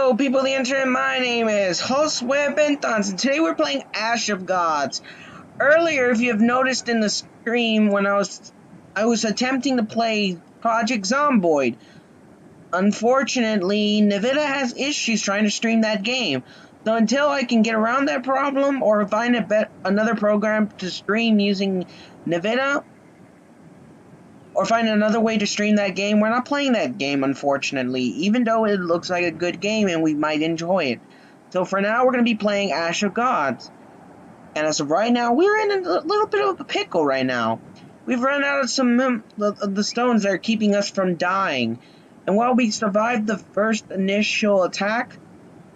Hello, people of the internet. My name is Josue Bentons, and today we're playing Ash of Gods. Earlier, if you have noticed in the stream, when I was attempting to play Project Zomboid. Unfortunately, Nvidia has issues trying to stream that game. So until I can get around that problem or find another program to stream using Nvidia, or find another way to stream that game, we're not playing that game, unfortunately, even though it looks like a good game and we might enjoy it. So for now, we're going to be playing Ash of Gods. And as of right now, we're in a little bit of a pickle right now. We've run out of some of the stones that are keeping us from dying. And while we survived the first initial attack,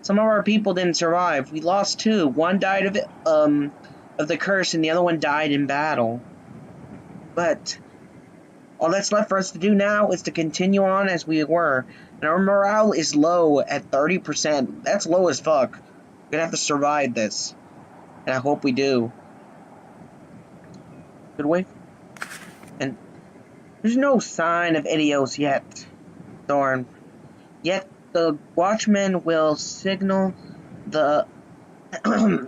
some of our people didn't survive. We lost two. One died of the curse and the other one died in battle. But all that's left for us to do now is to continue on as we were. And our morale is low at 30%. That's low as fuck. We're gonna have to survive this. And I hope we do. Good way. And there's no sign of Idios yet, Thorn. Yet the Watchman will signal the...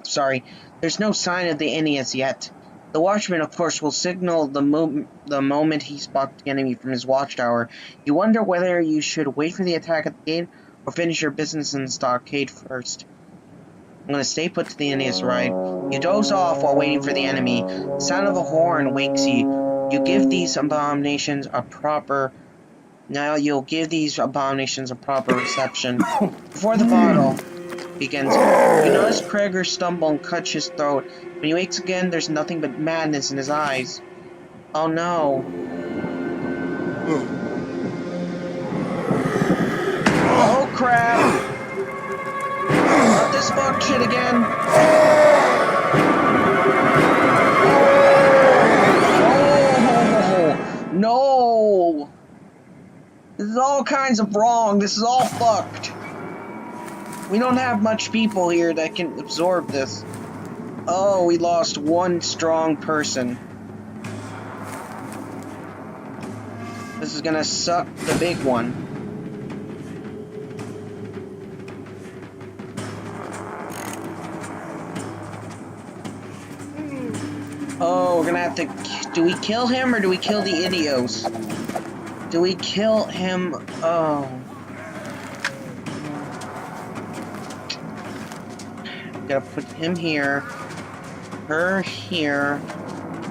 Sorry. There's no sign of the Idios yet. The Watchman, of course, will signal the moment he spots the enemy from his watchtower. You wonder whether you should wait for the attack at the gate or finish your business in the stockade first. I'm going to stay put to the enemy's right. You doze off while waiting for the enemy. The sound of a horn wakes you. You give these abominations a proper... Now you'll give these abominations a proper reception. Before the battle begins, you notice Kreger stumble and cut his throat. When he wakes again, there's nothing but madness in his eyes. Oh no. Oh crap! Not this fuck shit again! Oh! No! This is all kinds of wrong. This is all fucked. We don't have much people here that can absorb this. Oh, we lost one strong person. This is gonna suck the big one. Oh, we're gonna have to... Do we kill him or do we kill the Idios? Do we kill him? Oh. Gotta put him here. Her here.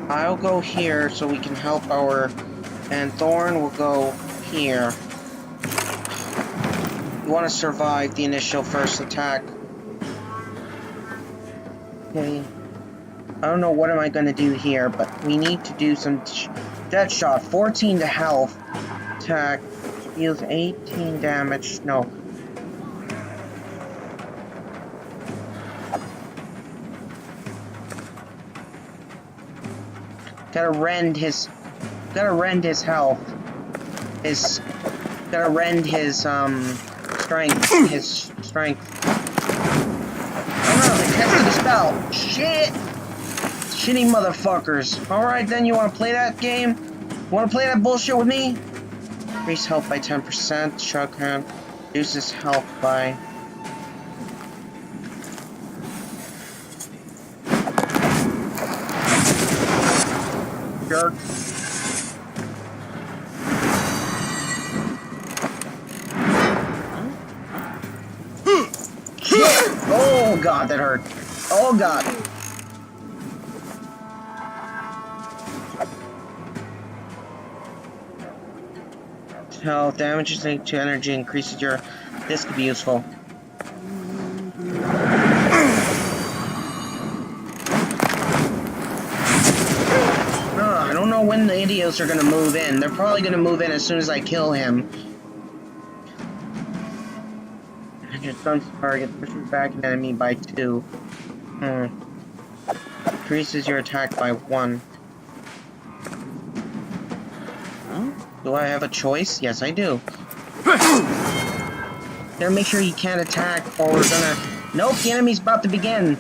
I'll go here so we can help our... And Thorn will go here. We want to survive the initial first attack. Okay. I don't know what am I going to do here, but we need to do some... Dead shot. 14 to health. Attack. Deals 18 damage. No. Gotta rend his health. Gotta rend his, strength. His strength. Oh no, they tested the spell. Shit! Shitty motherfuckers. Alright then, you wanna play that game? Wanna play that bullshit with me? Increase health by 10%. Shotgun. Reduces health by... Jerk. Oh god, that hurt. Oh god. Health damages to energy increases your... This could be useful. I don't know when the Idios are gonna move in. They're probably gonna move in as soon as I kill him. Your son's target pushes back an enemy by 2. Increases your attack by 1. Do I have a choice? Yes, I do. Gotta make sure he can't attack, or we're gonna... Nope, the enemy's about to begin.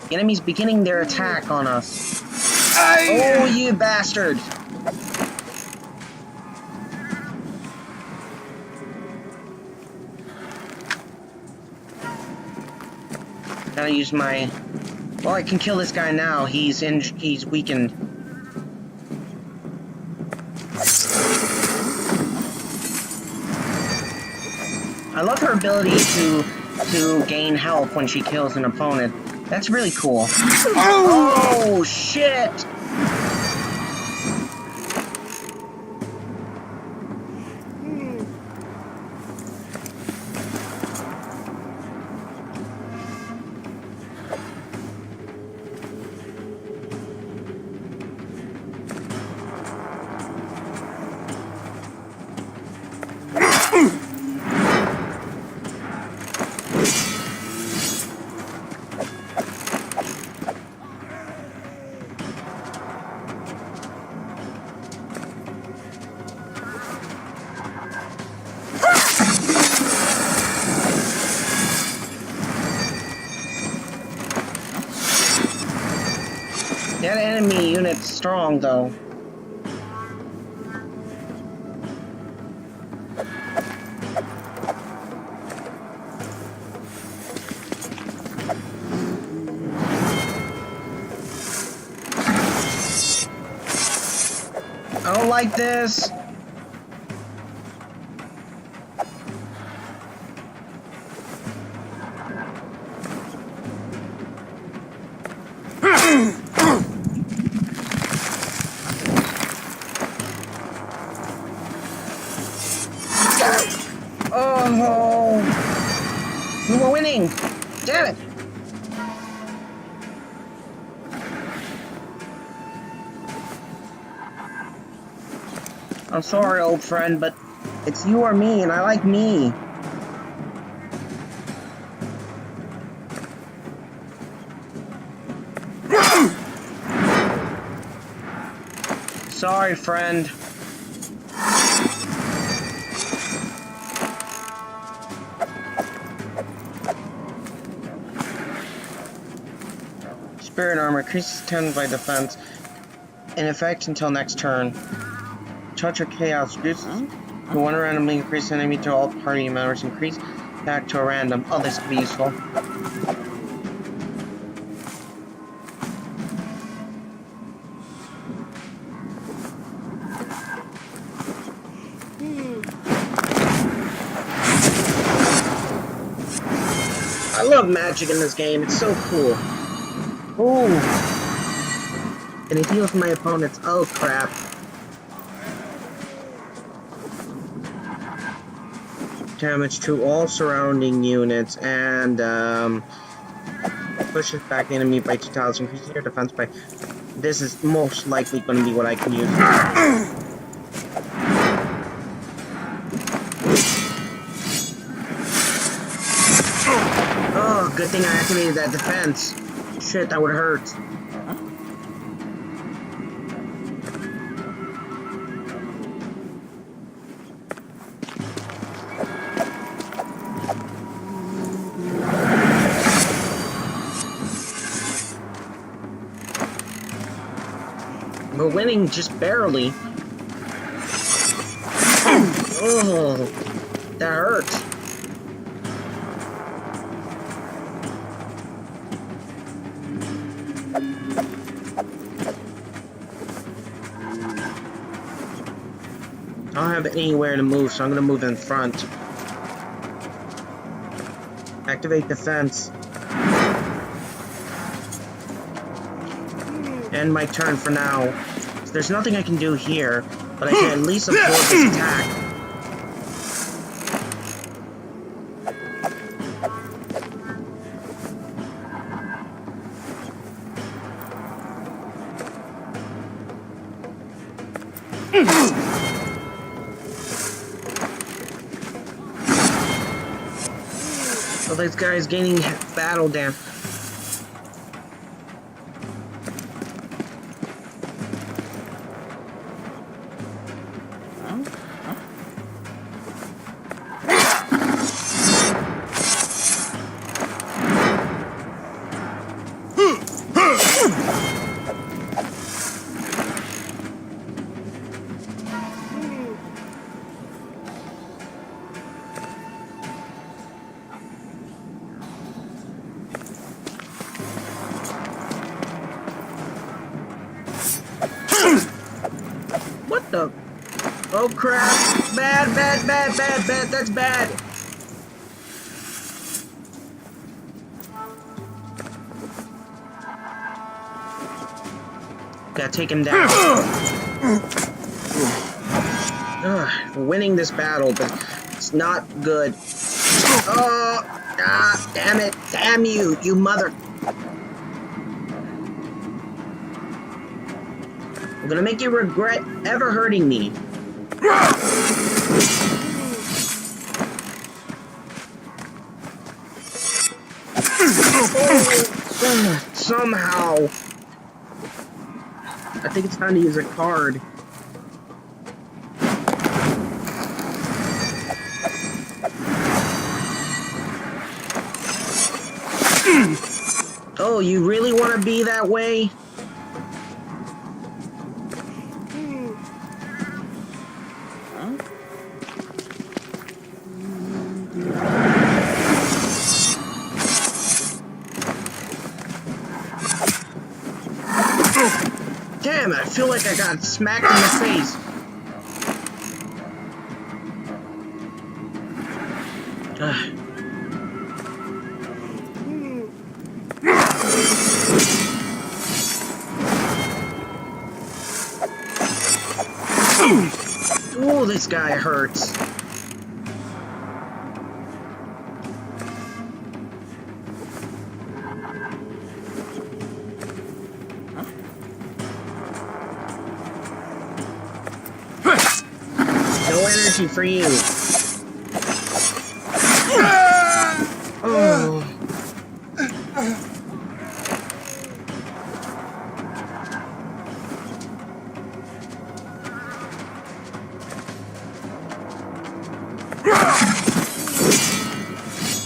The enemy's beginning their attack on us. Oh, you bastard! Gotta use my... Well, I can kill this guy now. He's weakened. I love her ability to gain health when she kills an opponent. That's really cool. Oh shit! That enemy unit's strong, though. I don't like this. Oh, we were winning. Damn it. I'm sorry, old friend, but it's you or me, and I like me. Sorry, friend. Spirit armor increases 10 by defense, in effect until next turn. Touch or chaos reduces to one randomly increase enemy to all party members, increase back to a random. Oh, this could be useful. I love magic in this game, it's so cool. Ooh. And it heals my opponents. Oh crap. Damage to all surrounding units and pushes back the enemy by 2,000, increases your defense by... This is most likely going to be what I can use. Oh, good thing I activated that defense. Shit, that would hurt. We're winning just barely. Oh, that hurts. I don't have anywhere to move, so I'm gonna move in front. Activate defense. End my turn for now. So there's nothing I can do here, but I can at least absorb this attack. So this guy's gaining battle damage. Oh crap! Bad, bad, bad, bad, bad. That's bad. Gotta take him down. Ugh, we're winning this battle, but it's not good. Oh, damn it. Damn you, you mother. I'm gonna make you regret ever hurting me. Oh, somehow. I think it's time to use a card. Oh, you really want to be that way? Damn it, I feel like I got smacked in the face. Oh, this guy hurts. No energy for you. Oh.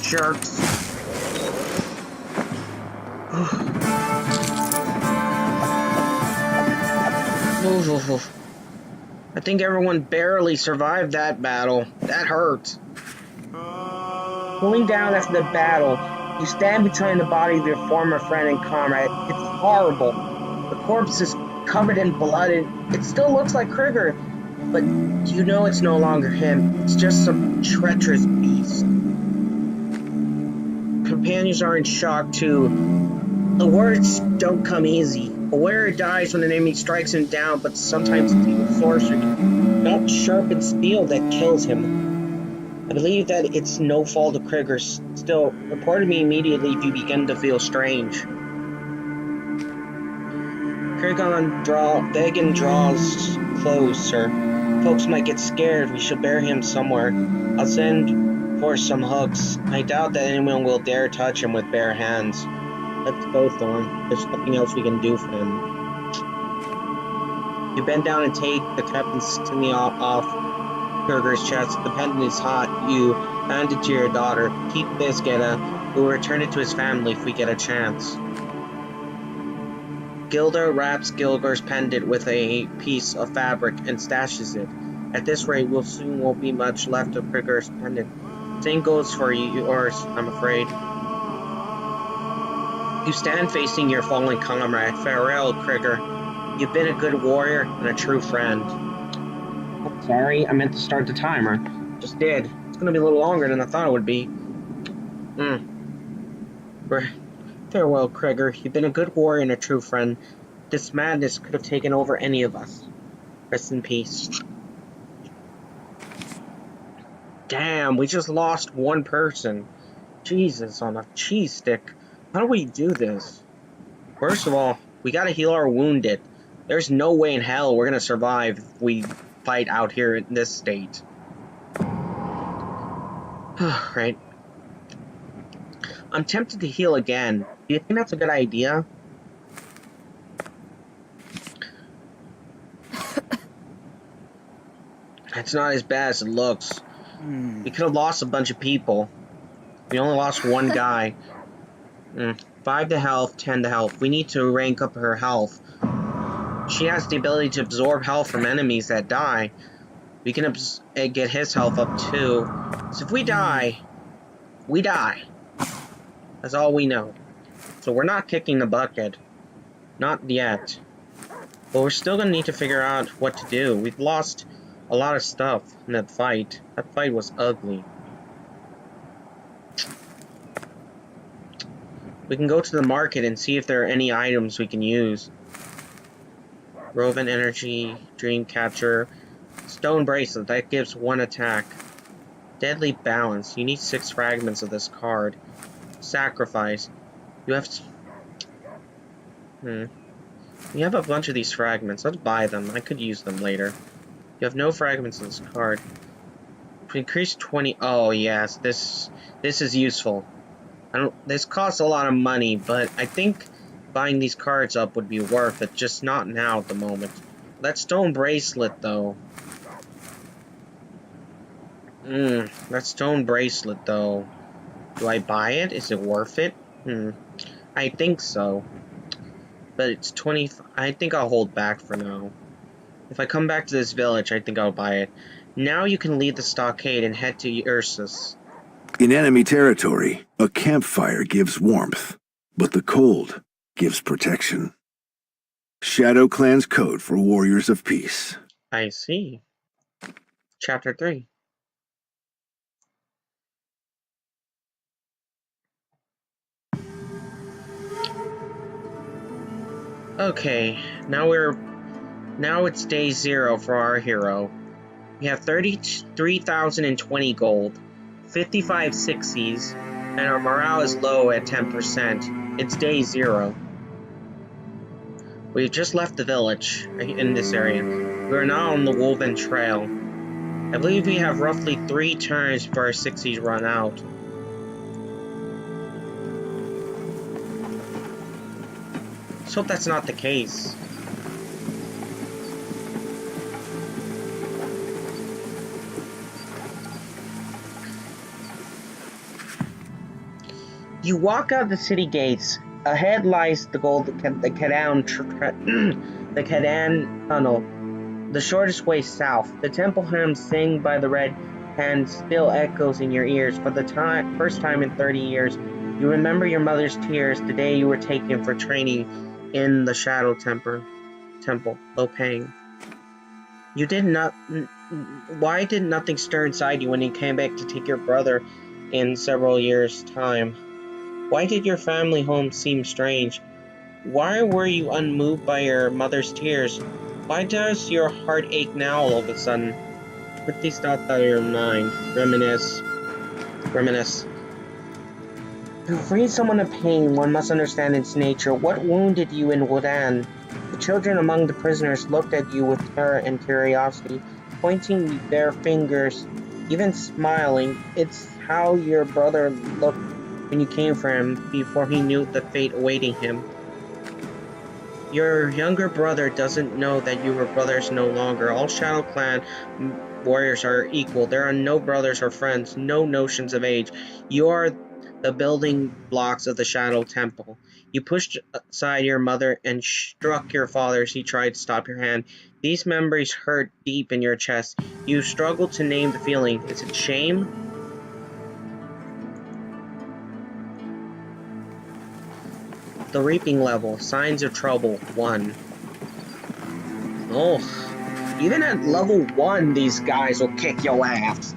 Jerks. I think everyone barely survived that battle. That hurt. Pulling down after the battle, you stand beside the body of your former friend and comrade. It's horrible. The corpse is covered in blood and it still looks like Krieger, but you know it's no longer him. It's just some treacherous beast. Companions are in shock too. The words don't come easy. A warrior dies when an enemy strikes him down, but sometimes it's even sorcery, not sharpened steel, that kills him. I believe that it's no fault of Krieger's. Still, report to me immediately if you begin to feel strange. Kurgan draws closer. Folks might get scared. We should bury him somewhere. I'll send for some hooks. I doubt that anyone will dare touch him with bare hands. Let's go, Thorn. There's nothing else we can do for him. You bend down and take the captain's stinging off Kurgan's chest. The pendant is hot. You hand it to your daughter. Keep this, Geta. We'll return it to his family if we get a chance. Gilda wraps Gilger's pendant with a piece of fabric and stashes it. At this rate, we'll soon won't be much left of Gilger's pendant. Same goes for yours, I'm afraid. You stand facing your fallen comrade. Farewell, Krieger. You've been a good warrior and a true friend. Oh, sorry, I meant to start the timer. Just did. It's gonna be a little longer than I thought it would be. Farewell, Krieger. You've been a good warrior and a true friend. This madness could have taken over any of us. Rest in peace. Damn, we just lost one person. Jesus, on a cheese stick. How do we do this? First of all, we gotta heal our wounded. There's no way in hell we're gonna survive if we fight out here in this state. Right. I'm tempted to heal again. Do you think that's a good idea? It's not as bad as it looks. We could have lost a bunch of people. We only lost one guy. 5 to health, 10 to health. We need to rank up her health. She has the ability to absorb health from enemies that die. We can get his health up too. So if we die, we die. That's all we know. So we're not kicking the bucket. Not yet. But we're still going to need to figure out what to do. We've lost a lot of stuff in that fight. That fight was ugly. We can go to the market and see if there are any items we can use. Rovent Energy, Dream Catcher, Stone Bracelet, that gives 1 attack. Deadly Balance, you need 6 fragments of this card. Sacrifice, you have you have a bunch of these fragments. Let's buy them. I could use them later. You have no fragments of this card. Increase 20. Oh yes, this is useful. This costs a lot of money, but I think buying these cards up would be worth it. Just not now at the moment. That Stone Bracelet though. That Stone Bracelet though. Do I buy it? Is it worth it? I think so. But it's 20. I think I'll hold back for now. If I come back to this village, I think I'll buy it. Now you can leave the stockade and head to Ursus. In enemy territory, a campfire gives warmth, but the cold gives protection. Shadow Clan's code for warriors of peace. I see. Chapter 3. Okay, now it's day 0 for our hero. We have 33,020 gold, 55 60s, and our morale is low at 10%. It's day 0. We've just left the village in this area. We are now on the Woven Trail. I believe we have roughly 3 turns before our 60s run out. Let's hope that's not the case. You walk out the city gates. Ahead lies the Kadan Tunnel, the shortest way south. The temple hymn sung by the Red Hand still echoes in your ears. For the first time in 30 years, you remember your mother's tears the day you were taken for training in the Shadow Temple, Lopang. Why did nothing stir inside you when you came back to take your brother in several years' time? Why did your family home seem strange? Why were you unmoved by your mother's tears? Why does your heart ache now all of a sudden? Put these thoughts out of your mind. Reminisce. To free someone of pain, one must understand its nature. What wounded you in Wodan? The children among the prisoners looked at you with terror and curiosity, pointing their fingers, even smiling. It's how your brother looked when you came for him, before he knew the fate awaiting him. Your younger brother doesn't know that you were brothers no longer. All Shadow Clan warriors are equal. There are no brothers or friends, no notions of age. You are the building blocks of the Shadow Temple. You pushed aside your mother and struck your father as he tried to stop your hand. These memories hurt deep in your chest. You struggle to name the feeling. Is it shame? The reaping level, signs of trouble, 1. Oh, even at level 1, these guys will kick your ass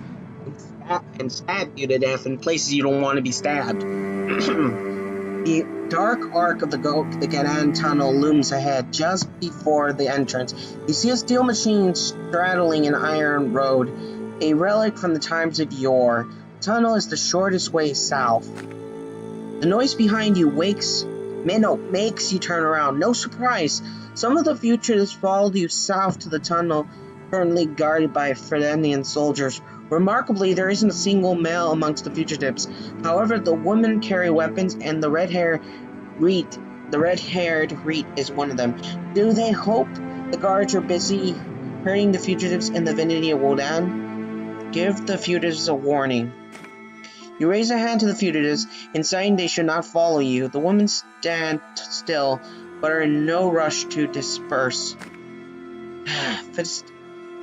and stab you to death in places you don't want to be stabbed. The dark arc of the Kadan Tunnel looms ahead just before the entrance. You see a steel machine straddling an iron road, a relic from the times of yore. The tunnel is the shortest way south. The noise behind you makes you turn around. No surprise, some of the fugitives followed you south to the tunnel, currently guarded by Fredenian soldiers. Remarkably, there isn't a single male amongst the fugitives. However, the women carry weapons, and the red-haired Reet is one of them. Do they hope the guards are busy hurting the fugitives in the vicinity of Wodan? Give the fugitives a warning. You raise a hand to the fugitives, inciting they should not follow you. The women stand still, but are in no rush to disperse.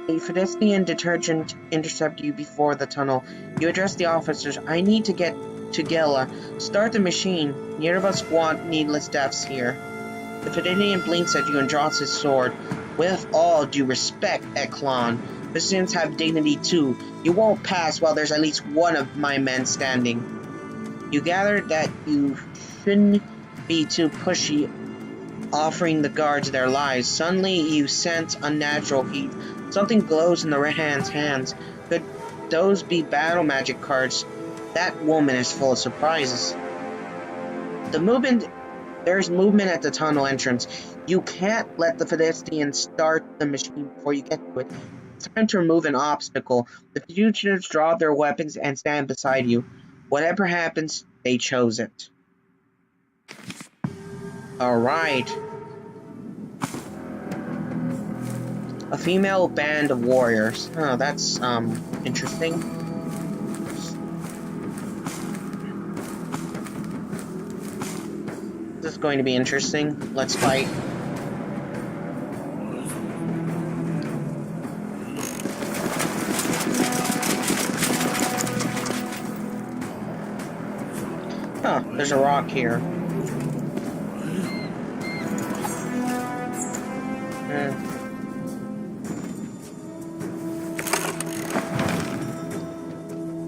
A Fedestian detergent intercept you before the tunnel. You address the officers. I need to get to Gela. Start the machine. Neither of us want needless deaths here. The Fedestian blinks at you and draws his sword. With all due respect, Eklon, Resistance have dignity too. You won't pass while there's at least one of my men standing. You gather that you shouldn't be too pushy, offering the guards their lives. Suddenly you sense unnatural heat. Something glows in the red hand's hands. Could those be battle magic cards? That woman is full of surprises. There's movement at the tunnel entrance. You can't let the pedestrians start the machine before you get to it. It's time to remove an obstacle. The fugitives draw their weapons and stand beside you. Whatever happens, they chose it. Alright. A female band of warriors. Oh, that's, interesting. This is going to be interesting. Let's fight. Huh, there's a rock here.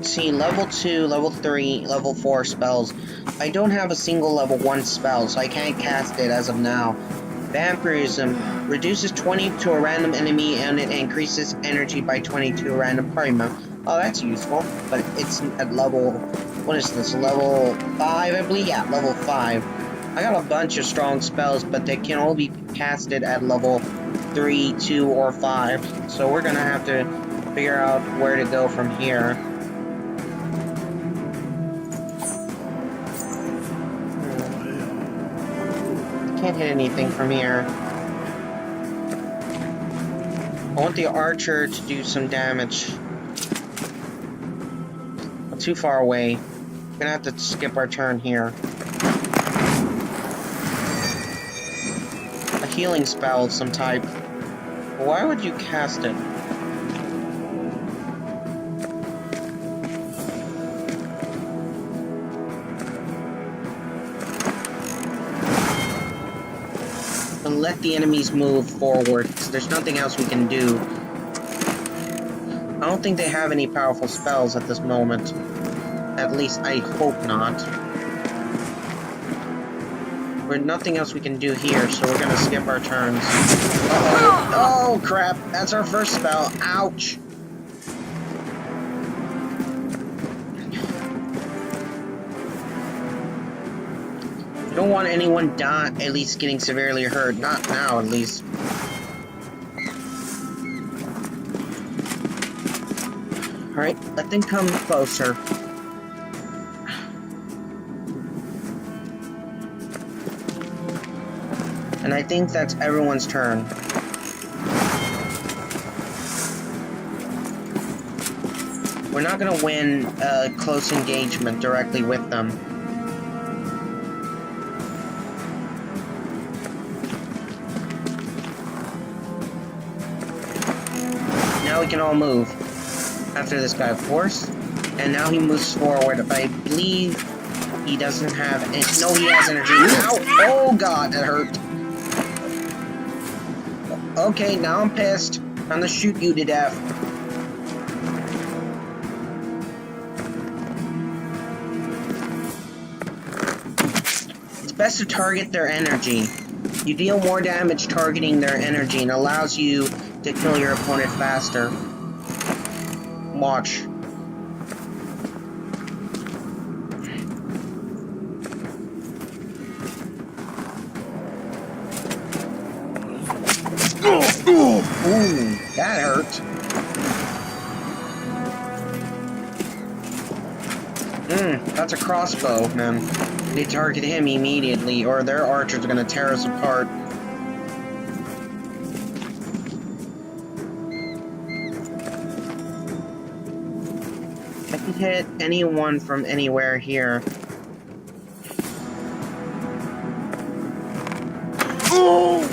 See, level 2, level 3, level 4 spells. I don't have a single level 1 spell, so I can't cast it as of now. Vampirism reduces 20 to a random enemy and it increases energy by 20 to a random party member. Oh, that's useful, but it's at level... What is this, level 5, I believe? Yeah, level 5. I got a bunch of strong spells, but they can only be casted at level 3, 2, or 5. So we're gonna have to figure out where to go from here. Can't hit anything from here. I want the archer to do some damage. I'm too far away. We're gonna have to skip our turn here. A healing spell of some type. Why would you cast it? And let the enemies move forward, because there's nothing else we can do. I don't think they have any powerful spells at this moment. At least, I hope not. There's nothing else we can do here, so we're gonna skip our turns. Uh-oh. Oh, crap! That's our first spell. Ouch! I don't want anyone at least getting severely hurt. Not now, at least. Alright, let them come closer. And I think that's everyone's turn. We're not gonna win a close engagement directly with them. Now we can all move. After this guy, of course. And now he moves forward, but I believe he doesn't have any... No, he has energy. Ow! Oh god, that hurt. Okay, now I'm pissed. I'm gonna shoot you to death. It's best to target their energy. You deal more damage targeting their energy and allows you to kill your opponent faster. Watch. Ooh, that hurt. That's a crossbow, man. They target him immediately, or their archers are gonna tear us apart. I can hit anyone from anywhere here. Oh!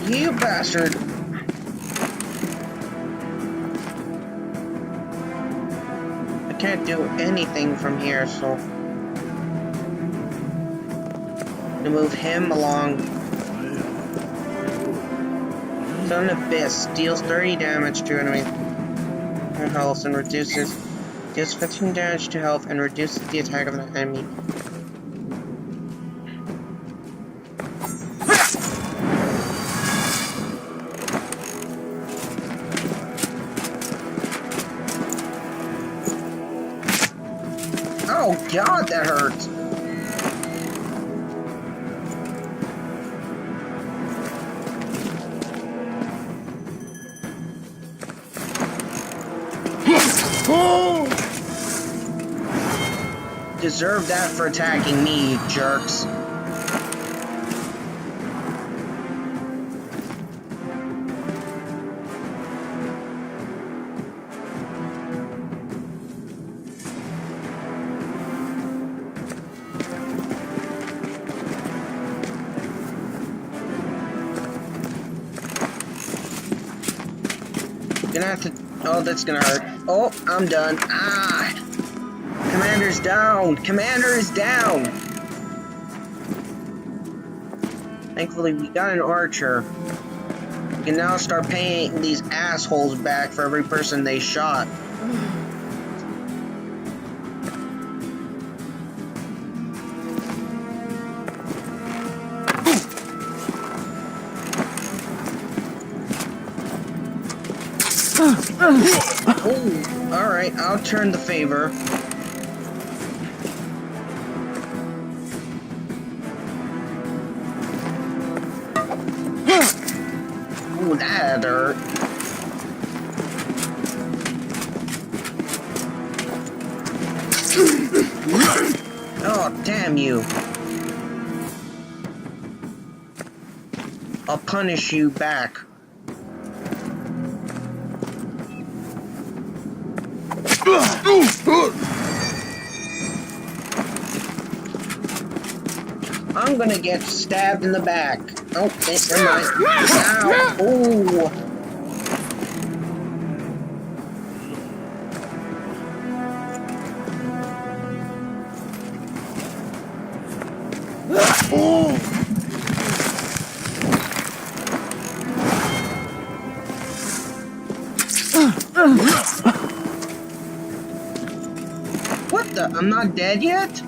You bastard! I can't do anything from here, so... to move him along. Son Abyss deals 30 damage to enemy health and deals 15 damage to health and reduces the attack of the enemy. Oh god, that hurts! Deserve that for attacking me, you jerks. Gonna have to... Oh, that's gonna hurt. Oh, I'm done. Ah! Commander's down! Commander is down! Thankfully, we got an archer. We can now start paying these assholes back for every person they shot. Oh, alright, I'll turn the favor. Ooh, that hurt. Oh, damn you. I'll punish you back. I'm gonna get stabbed in the back. Oh, never mind. Ow! Ooh! What the? I'm not dead yet?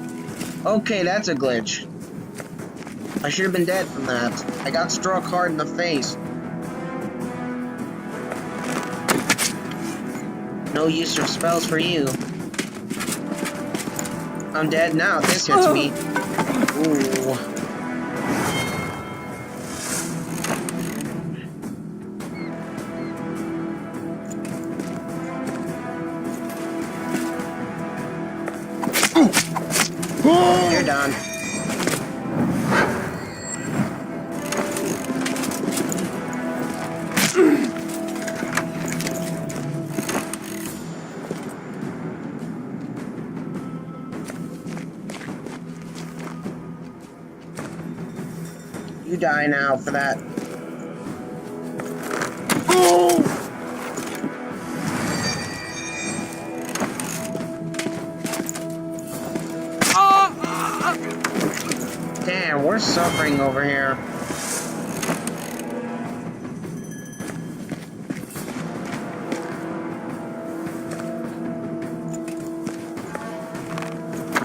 Okay, that's a glitch. I should have been dead from that. I got struck hard in the face. No use of spells for you. I'm dead now. This hits me. Ooh. You're done. You die now for that. Damn, we're suffering over here.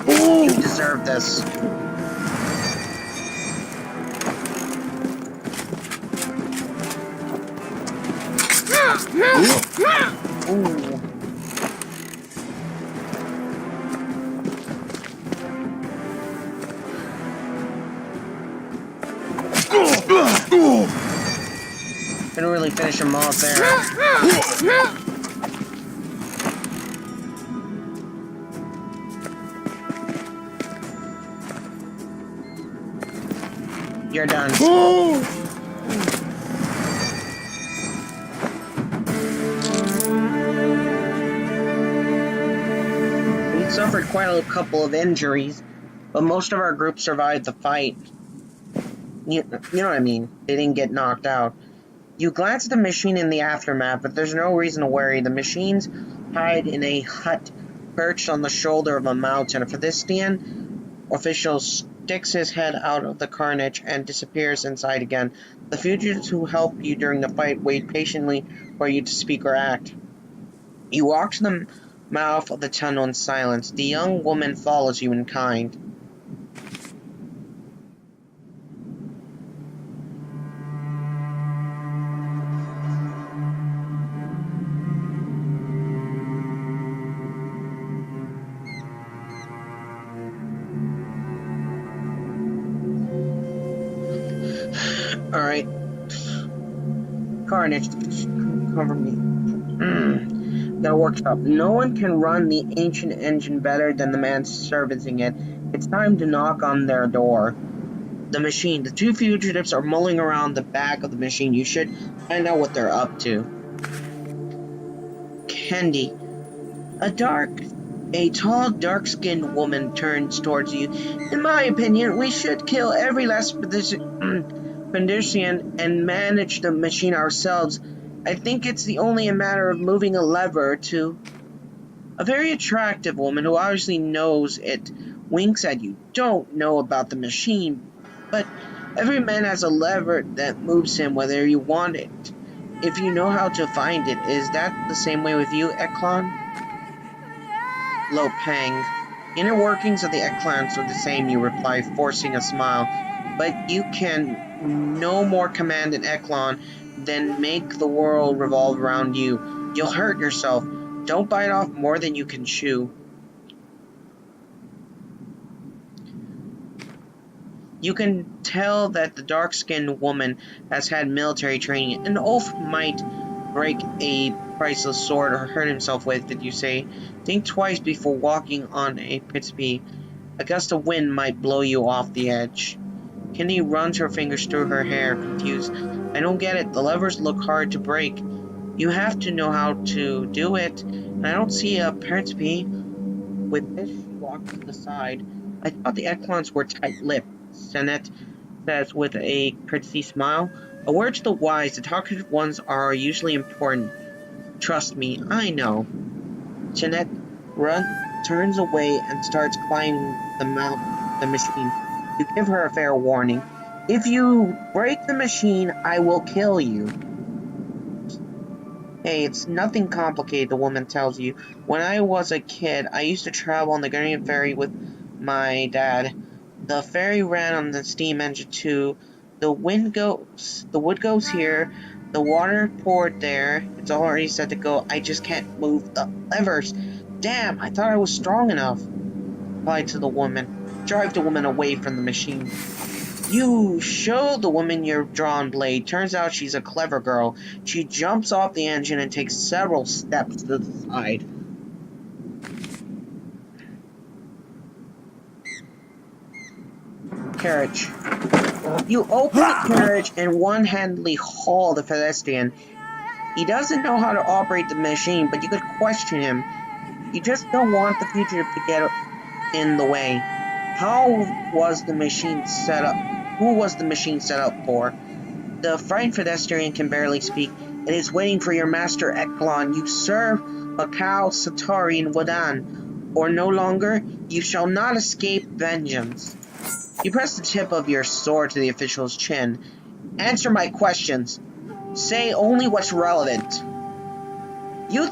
You deserve this. Ooh. Couldn't really finish him off there. You're done. We suffered quite a couple of injuries, but most of our group survived the fight. You know what I mean? They didn't get knocked out. You glance at the machine in the aftermath, but there's no reason to worry. The machines hide in a hut perched on the shoulder of a mountain. A pedestrian official sticks his head out of the carnage and disappears inside again. The fugitives who helped you during the fight wait patiently for you to speak or act. You walk to the mouth of the tunnel in silence. The young woman follows you in kind. Alright. Carnage, cover me. The workshop. No one can run the ancient engine better than the man servicing it. It's time to knock on their door. The machine. The two fugitives are mulling around the back of the machine. You should find out what they're up to. Kendi. A tall, dark-skinned woman turns towards you. In my opinion, we should kill every last pedestrian and manage the machine ourselves. I think it's only a matter of moving a lever to... A very attractive woman who obviously knows it winks at you. Don't know about the machine, but every man has a lever that moves him whether you want it. If you know how to find it, is that the same way with you, Eklon? Lopang. Inner workings of the Eklons are the same, you reply, forcing a smile. But you can no more command an Eklon than make the world revolve around you. You'll hurt yourself. Don't bite off more than you can chew. You can tell that the dark-skinned woman has had military training. An oaf might break a priceless sword or hurt himself with it, you say. Think twice before walking on a precipice. A gust of wind might blow you off the edge. Kendi runs her fingers through her hair, confused. I don't get it. The levers look hard to break. You have to know how to do it. And I don't see a precipice. With this, she walks to the side. I thought the Eklons were tight-lipped, Senet says with a courtesy smile. A word to the wise, the talkative ones are usually important. Trust me, I know. Jeanette turns away and starts climbing the machine. You give her a fair warning. If you break the machine, I will kill you. Hey, it's nothing complicated, the woman tells you. When I was a kid, I used to travel on the Guardian Ferry with my dad. The ferry ran on the steam engine too. The wood goes here, the water poured there. It's already set to go. I just can't move the levers. Damn, I thought I was strong enough. Replied to the woman. Drive the woman away from the machine. You show the woman your drawn blade. Turns out she's a clever girl. She jumps off the engine and takes several steps to the side. Carriage. You open the carriage and one-handedly haul the pedestrian. He doesn't know how to operate the machine, but you could question him. You just don't want the fugitive to get in the way. How was the machine set up? Who was the machine set up for? The frightened pedestrian can barely speak. It is waiting for your master, Eklon. You serve Bakao Satari in Wadan, or no longer, you shall not escape vengeance. You press the tip of your sword to the official's chin. Answer my questions. Say only what's relevant. Do you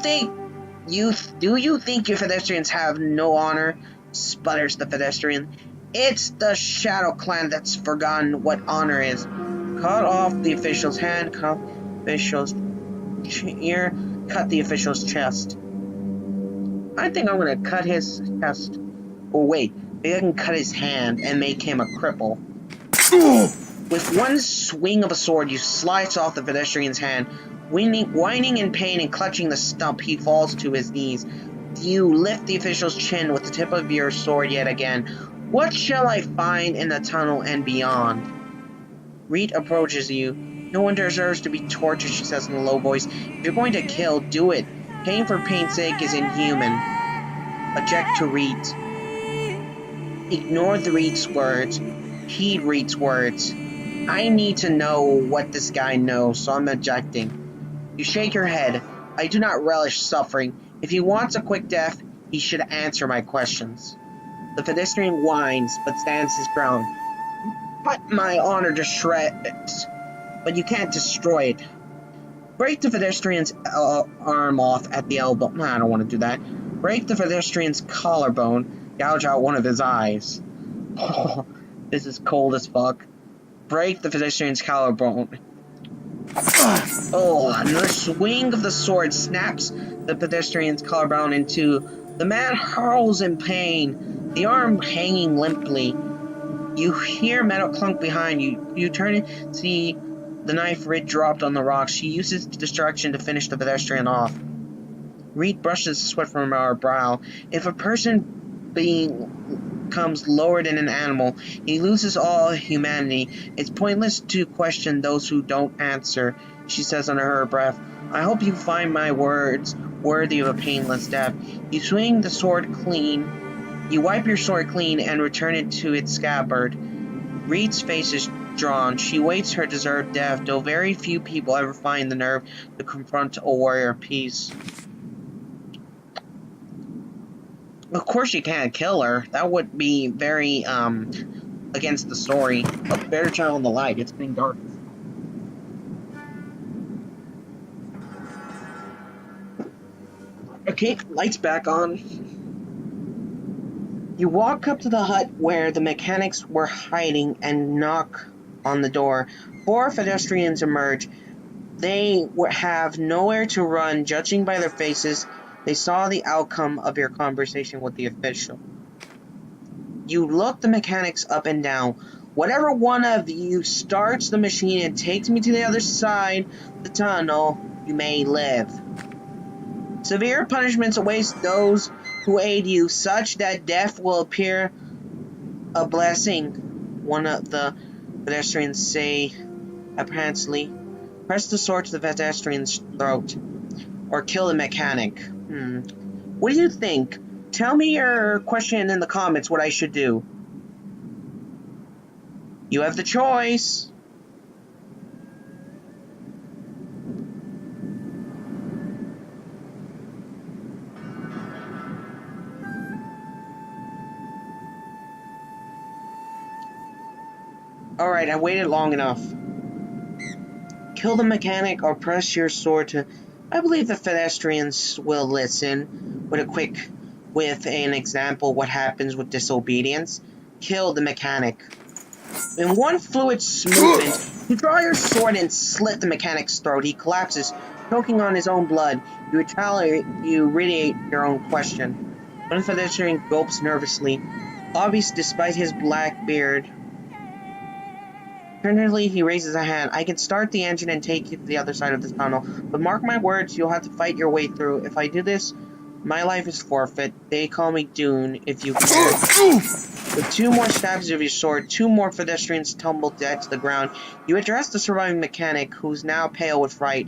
think your pedestrians have no honor? Sputters the pedestrian. It's the Shadow Clan that's forgotten what honor is. Cut off the official's hand, cut the official's ear, cut the official's chest. I think I'm gonna cut his chest. Oh wait, maybe I can cut his hand and make him a cripple. With one swing of a sword, you slice off the pedestrian's hand. Whining in pain and clutching the stump, he falls to his knees. You lift the official's chin with the tip of your sword yet again. What shall I find in the tunnel and beyond? Reet approaches you. No one deserves to be tortured, she says in a low voice. If you're going to kill, do it. Pain for pain's sake is inhuman. Object to Reet. Ignore the Reet's words. Heed Reet's words. I need to know what this guy knows, so I'm objecting. You shake your head. I do not relish suffering. If he wants a quick death, He should answer my questions. The pedestrian whines, but stands his ground. Cut my honor to shreds, but you can't destroy it. Break the pedestrian's arm off at the elbow. Nah, I don't want to do that. Break the pedestrian's collarbone. Gouge out one of his eyes. Oh, this is cold as fuck. Break the pedestrian's collarbone. Oh, and the swing of the sword snaps the pedestrian's collarbone in two. The man hurls in pain, the arm hanging limply. You hear metal clunk behind you. You turn and see the knife Reed dropped on the rocks. She uses distraction to finish the pedestrian off. Reed brushes the sweat from her brow. If a person becomes lower than an animal, he loses all humanity. It's pointless to question those who don't answer, she says under her breath. I hope you find my words worthy of a painless death. You swing the sword clean. You wipe your sword clean and return it to its scabbard. Reed's face is drawn. She waits her deserved death, though very few people ever find the nerve to confront a warrior of peace. Of course you can't kill her. That would be very, against the story. Oh, better turn on the light. It's getting dark. Okay, lights back on. You walk up to the hut where the mechanics were hiding and knock on the door. 4 pedestrians emerge. They have nowhere to run. Judging by their faces, they saw the outcome of your conversation with the official. You look the mechanics up and down. Whatever one of you starts the machine and takes me to the other side of the tunnel, you may live. Severe punishments await those who aid you, such that death will appear a blessing, one of the pedestrians say apparently. Press the sword to the pedestrian's throat, or kill the mechanic. What do you think? Tell me your question in the comments what I should do. You have the choice. Alright, I waited long enough. Kill the mechanic or press your sword to... I believe the pedestrians will listen with an example what happens with disobedience. Kill the mechanic. In one fluid movement, you draw your sword and slit the mechanic's throat. He collapses, choking on his own blood. You radiate your own question. One pedestrian gulps nervously, obvious despite his black beard. Tentatively, he raises a hand. I can start the engine and take you to the other side of the tunnel, but mark my words, you'll have to fight your way through. If I do this, my life is forfeit. They call me Dune, if you care. With 2 more stabs of your sword, 2 more pedestrians tumble dead to the ground. You address the surviving mechanic, who's now pale with fright.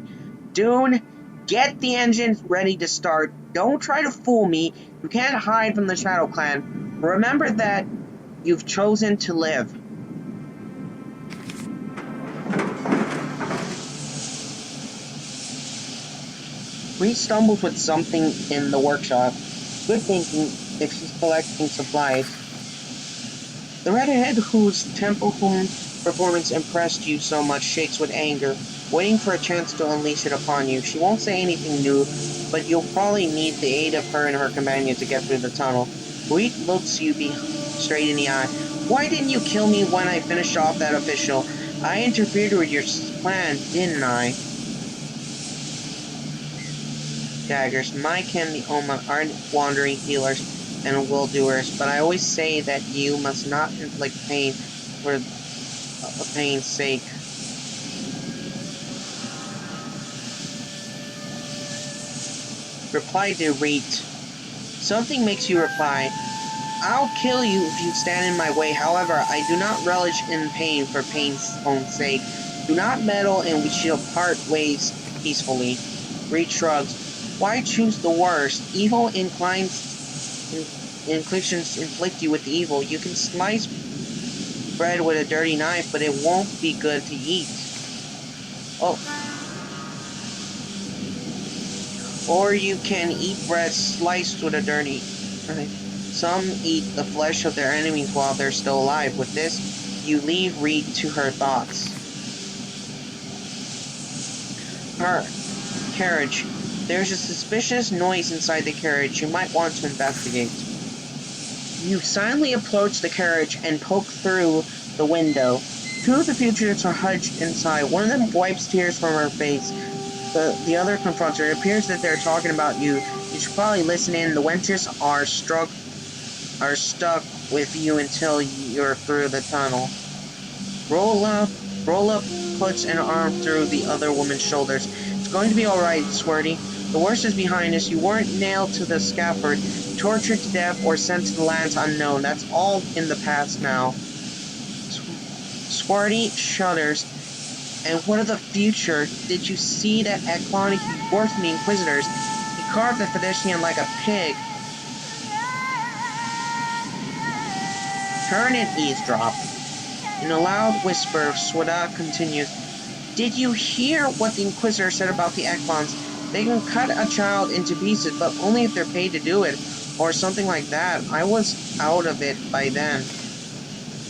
Dune, get the engine ready to start. Don't try to fool me. You can't hide from the Shadow Clan. Remember that you've chosen to live. Reed stumbles with something in the workshop. Good thinking if she's collecting supplies. The redhead whose temple performance impressed you so much shakes with anger, waiting for a chance to unleash it upon you. She won't say anything new, but you'll probably need the aid of her and her companion to get through the tunnel. Reed looks you straight in the eye. Why didn't you kill me when I finished off that official? I interfered with your plan, didn't I? Daggers. Mike and the Oma aren't wandering healers and will-doers, but I always say that you must not inflict pain for pain's sake. Reply to Reed. Something makes you reply. I'll kill you if you stand in my way. However, I do not relish in pain for pain's own sake. Do not meddle and we shall part ways peacefully. Reed shrugs. Why choose the worst? Evil inclinations inflict you with evil. You can slice bread with a dirty knife, but it won't be good to eat. Oh. Or you can eat bread sliced with a dirty knife. Some eat the flesh of their enemies while they're still alive. With this, you leave Reed to her thoughts. Her carriage. There's a suspicious noise inside the carriage. You might want to investigate. You silently approach the carriage and poke through the window. Two of the fugitives are hunched inside. One of them wipes tears from her face. The other confronts her. It appears that they're talking about you. You should probably listen in. The wenches are stuck with you until you're through the tunnel. Roll up puts an arm through the other woman's shoulders. It's going to be alright, Squirty. The worst is behind us. You weren't nailed to the scaffold, tortured to death, or sent to the lands unknown. That's all in the past now. Squirty shudders. And what of the future? Did you see that Eklon? He worked in the Inquisitors. He carved the Fedestian like a pig. Turn and eavesdrop. In a loud whisper, Swada continues. Did you hear what the Inquisitor said about the Eklons? They can cut a child into pieces, but only if they're paid to do it, or something like that. I was out of it by then.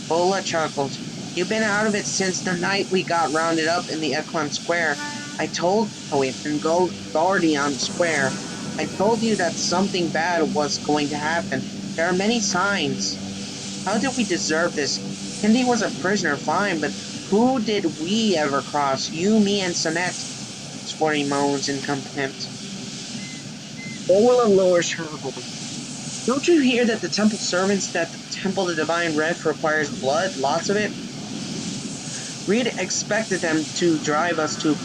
Bola chuckled. You've been out of it since the night we got rounded up in the Eklon Square. In Guardian Square. I told you that something bad was going to happen. There are many signs. How did we deserve this? Hindi was a prisoner, fine, but who did we ever cross? You, me, and Sonette. Squirty moans in contempt. Bola lowers her voice. Don't you hear that the temple servants that the Temple of the Divine Wrath requires blood? Lots of it? Reed expected them to drive us to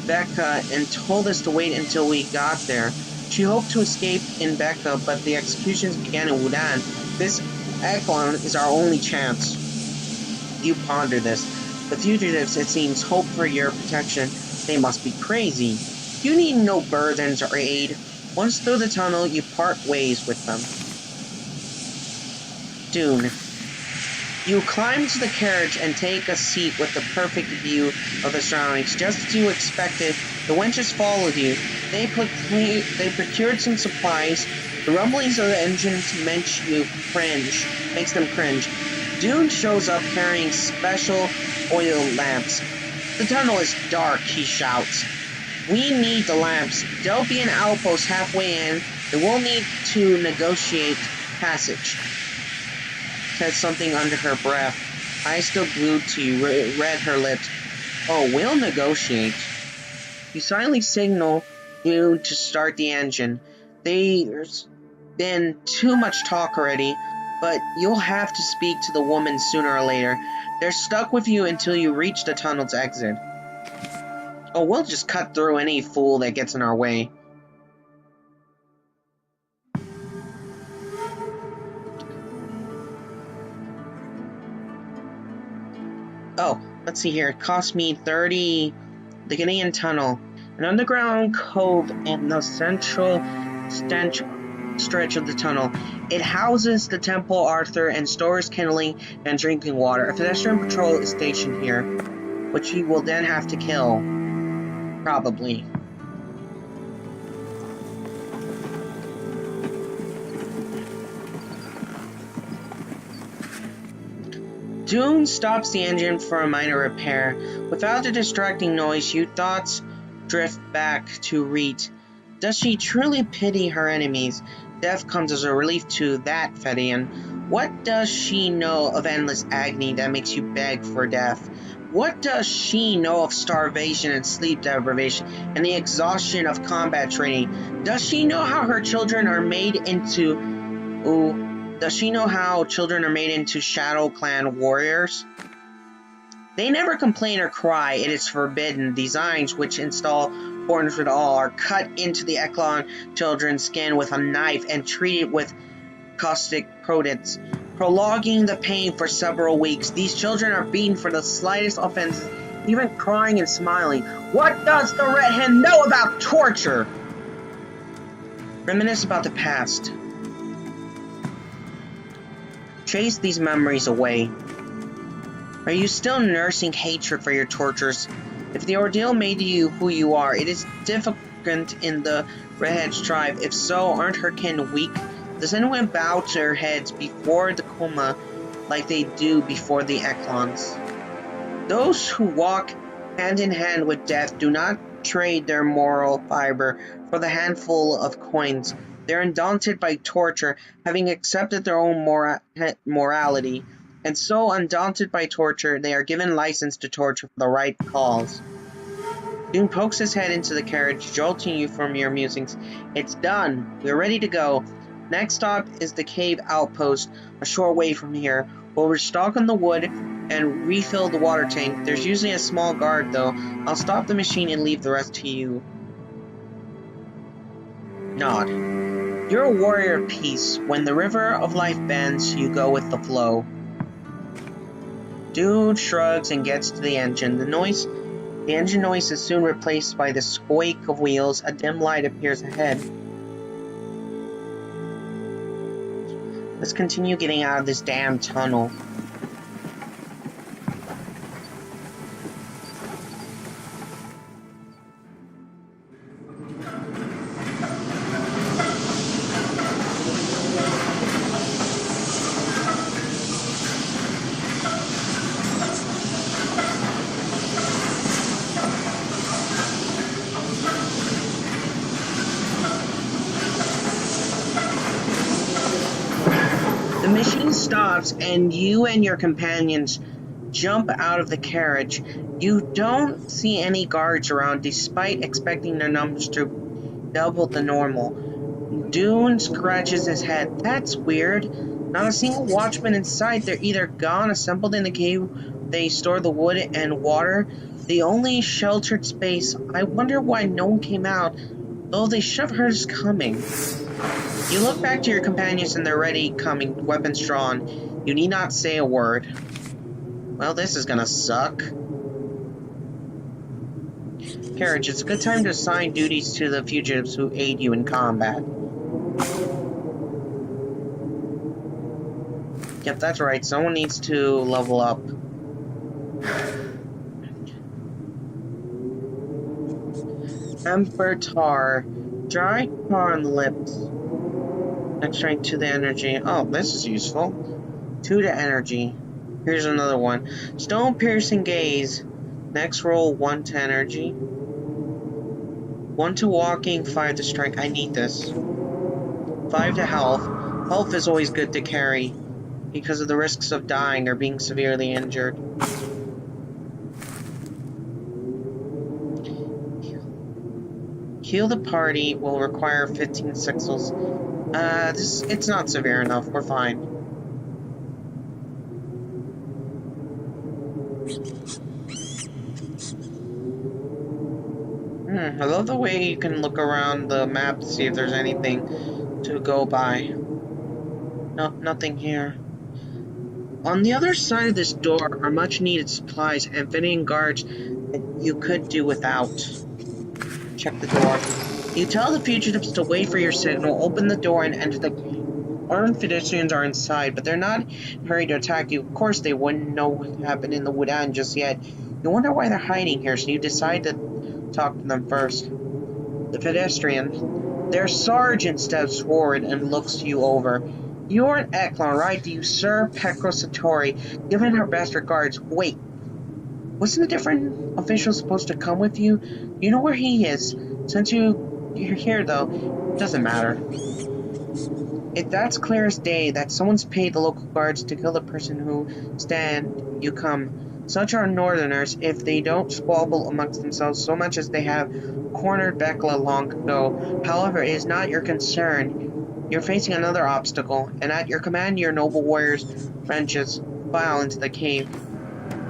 Becca and told us to wait until we got there. She hoped to escape in Becca, but the executions began in Wudan. This Eklon is our only chance. You ponder this. The fugitives, it seems, hope for your protection. They must be crazy. You need no burdens or aid. Once through the tunnel, you part ways with them. Dune. You climb to the carriage and take a seat with the perfect view of the surroundings. Just as you expected, the wenches followed you. They procured some supplies. The rumblings of the engines makes them cringe. Dune shows up carrying special oil lamps. The tunnel is dark, he shouts. We need the lamps. There'll be an outpost halfway in, and we'll need to negotiate passage. Said something under her breath. Eyes still glued to you, read her lips. Oh, we'll negotiate. You silently signal Dune to start the engine. There's been too much talk already, but you'll have to speak to the woman sooner or later. They're stuck with you until you reach the tunnel's exit. Oh, we'll just cut through any fool that gets in our way. Oh, let's see here. It cost me 30... The Gideon Tunnel. An underground cove in the central stretch of the tunnel. It houses the Temple Arthur and stores kindling and drinking water. A pedestrian patrol is stationed here, which you will then have to kill. Probably. Dune stops the engine for a minor repair. Without the distracting noise, your thoughts drift back to Reet. Does she truly pity her enemies? Death comes as a relief to that Fedian. What does she know of endless agony that makes you beg for death? What does she know of starvation and sleep deprivation and the exhaustion of combat training? Does she know how her children are made into... Does she know how children are made into Shadow Clan warriors? They never complain or cry. It is forbidden. Designs which install horns for all are cut into the Eklon children's skin with a knife and treated with caustic protons, prolonging the pain for several weeks. These children are beaten for the slightest offenses, even crying and smiling. What does the Red Hen know about torture? Reminisce about the past. Chase these memories away. Are you still nursing hatred for your tortures? If the ordeal made you who you are, it is difficult significant in the Redhead's tribe? If so, aren't her kin weak? Does anyone bow to her heads before the Kuma like they do before the Eklons? Those who walk hand in hand with death do not trade their moral fiber for the handful of coins. They're undaunted by torture, having accepted their own morality, and so undaunted by torture, they are given license to torture for the right cause. Dune pokes his head into the carriage, jolting you from your musings. It's done. We're ready to go. Next stop is the cave outpost, a short way from here. We'll restock on the wood and refill the water tank. There's usually a small guard, though. I'll stop the machine and leave the rest to you. Nod. You're a warrior of peace. When the river of life bends, you go with the flow. Dude shrugs and gets to the engine. The engine noise is soon replaced by the squeak of wheels. A dim light appears ahead. Let's continue getting out of this damn tunnel. The machine stops and you and your companions jump out of the carriage. You don't see any guards around despite expecting their numbers to double the normal. Dune scratches his head. That's weird. Not a single watchman in sight. They're either gone, assembled in the cave they store the wood and water. The only sheltered space. I wonder why no one came out, though they should have heard us coming. You look back to your companions and they're ready, coming, weapons drawn. You need not say a word. Well, this is gonna suck. Carriage, it's a good time to assign duties to the fugitives who aid you in combat. Yep, that's right. Someone needs to level up. Emperor Tar. Dry tar on the lips. Next rank to the energy. Oh, this is useful. 2 to energy. Here's another one. Stone piercing gaze. Next roll 1 to energy. 1 to walking, 5 to strength. I need this. 5 to health. Health is always good to carry because of the risks of dying or being severely injured. Heal the party will require 15 sixels. It's not severe enough. We're fine. I love the way you can look around the map to see if there's anything to go by. No, nothing here. On the other side of this door are much needed supplies and fitting guards that you could do without. Check the door. You tell the fugitives to wait for your signal, open the door, and enter the cave. Armed pedestrians are inside, but they're not in a hurry to attack you. Of course, they wouldn't know what happened in the Wudan just yet. You wonder why they're hiding here, so you decide to talk to them first. The pedestrian. Their sergeant steps forward and looks you over. You're an Eklon, right? Do you serve Pekro Satori? Given her best regards. Wait. Wasn't a different official supposed to come with you? You know where he is. Since you're here, though, it doesn't matter. That's clear as day that someone's paid the local guards to kill the person who stand you come. Such are northerners if they don't squabble amongst themselves so much as they have cornered Bekla long ago. However, it is not your concern. You're facing another obstacle, and at your command your noble warriors wrenches file into the cave.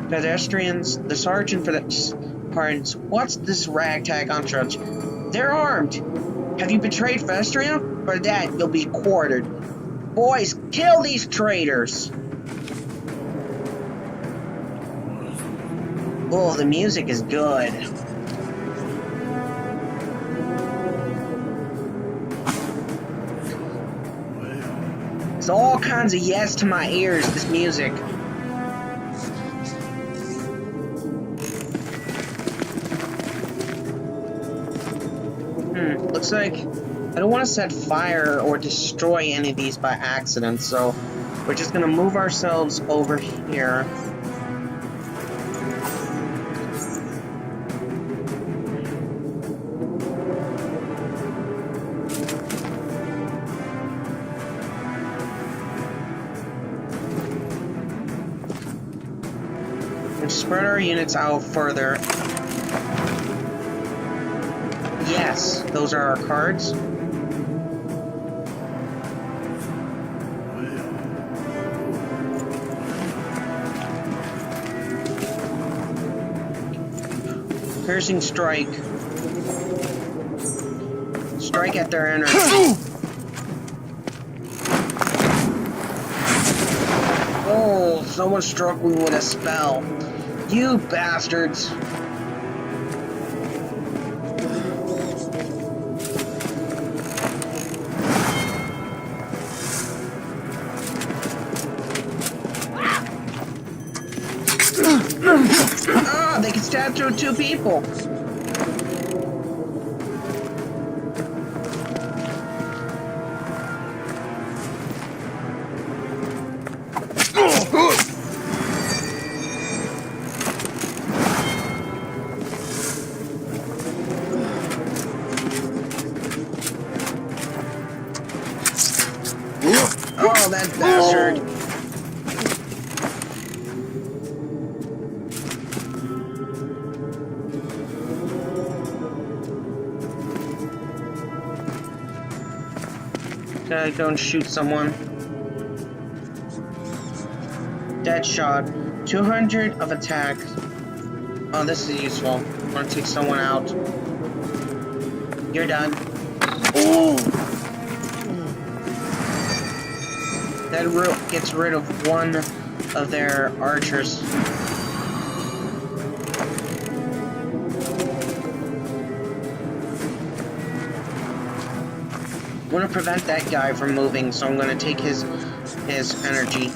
Pedestrians, the sergeant for the pardons, what's this ragtag entourage? They're armed. Have you betrayed Vestria? For that, you'll be quartered. Boys, kill these traitors! Oh, the music is good. It's all kinds of yes to my ears, this music. Looks like I don't want to set fire or destroy any of these by accident, so we're just gonna move ourselves over here. And spread our units out further. Yes, those are our cards. Piercing strike. Strike at their energy. Oh, someone struck me with a spell. You bastards. Ah, they can stab through two people. Oh, that bastard. Gotta go and shoot someone. Dead shot. 200 of attack. Oh, this is useful. I'm gonna take someone out. You're done. Oh! That gets rid of one of their archers. I'm gonna prevent that guy from moving, so I'm gonna take his energy.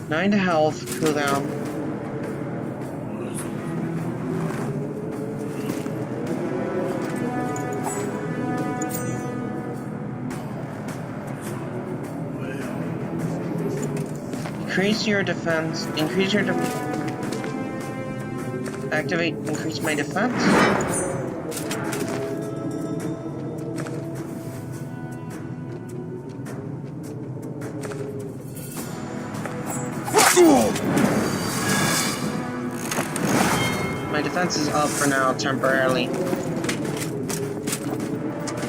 Nine to health, cooldown. Increase your defense. Increase your activate. Increase my defense. My defense is up for now, temporarily.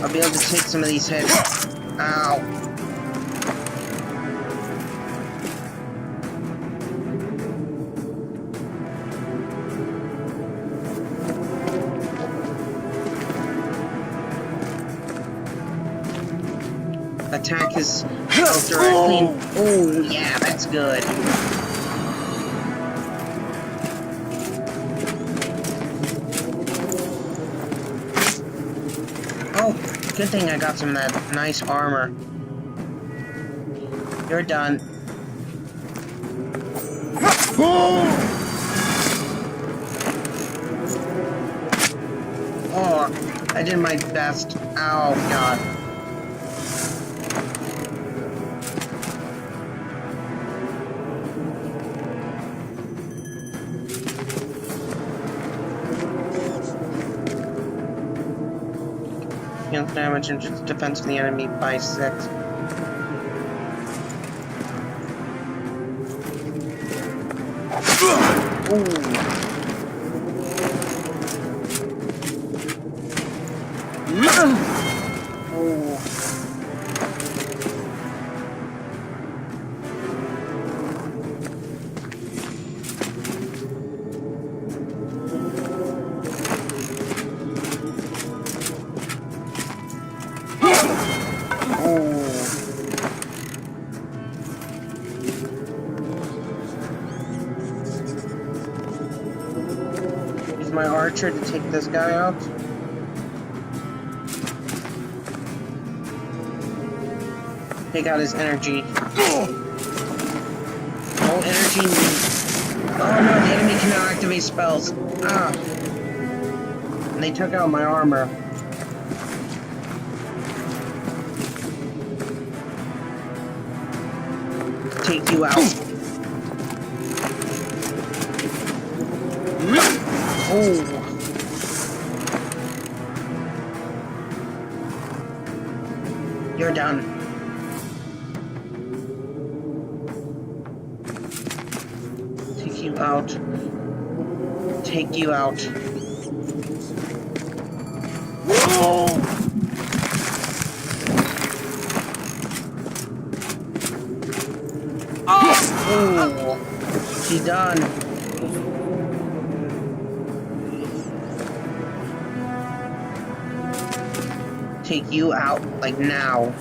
I'll be able to take some of these hits. Ow. Attack his health directly. Oh, yeah, that's good. Oh, good thing I got some of that nice armor. You're done. Oh, I did my best. Oh, God. Heals damage and defense of the enemy by 6. archer to take this guy out. Take out his energy. No energy. Oh no, the enemy cannot activate spells. Ah. And they took out my armor. Take you out. Oh. You're done. Take you out. Take you out. Oh, she's done. Take you out, like now.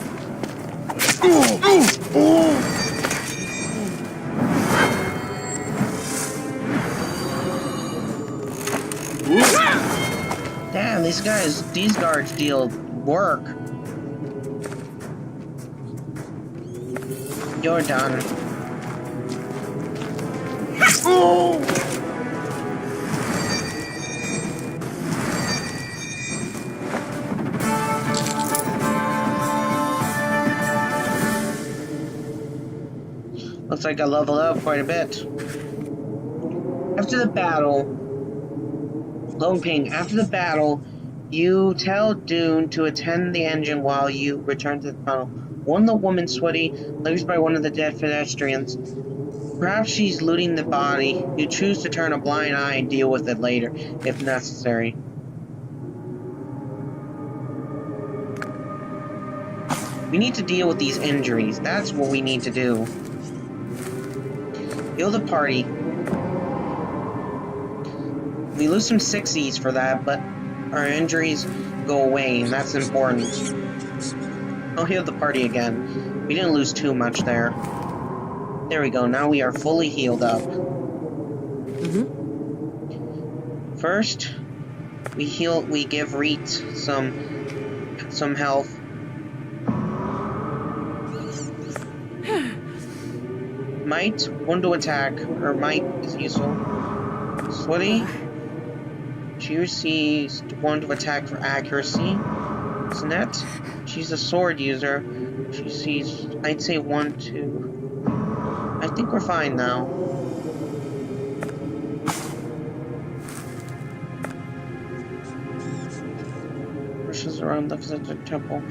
Damn, these guards deal work. You're done. Looks like I leveled up quite a bit. After the battle, Lone Ping, after the battle, you tell Dune to attend the engine while you return to the tunnel. Warn the woman Sweaty lives by one of the dead pedestrians. Perhaps she's looting the body. You choose to turn a blind eye and deal with it later, if necessary. We need to deal with these injuries. That's what we need to do. Heal the party. We lose some 60s for that, but our injuries go away, and that's important. I'll heal the party again. We didn't lose too much there. There we go, now we are fully healed up. First, we give Reet some health. Might, 1 to attack. Her might is useful. Sweaty, she receives 1 to attack for accuracy. Snett, she's a sword user. She sees, I'd say 1 to... I think we're fine now. Rushes around the temple.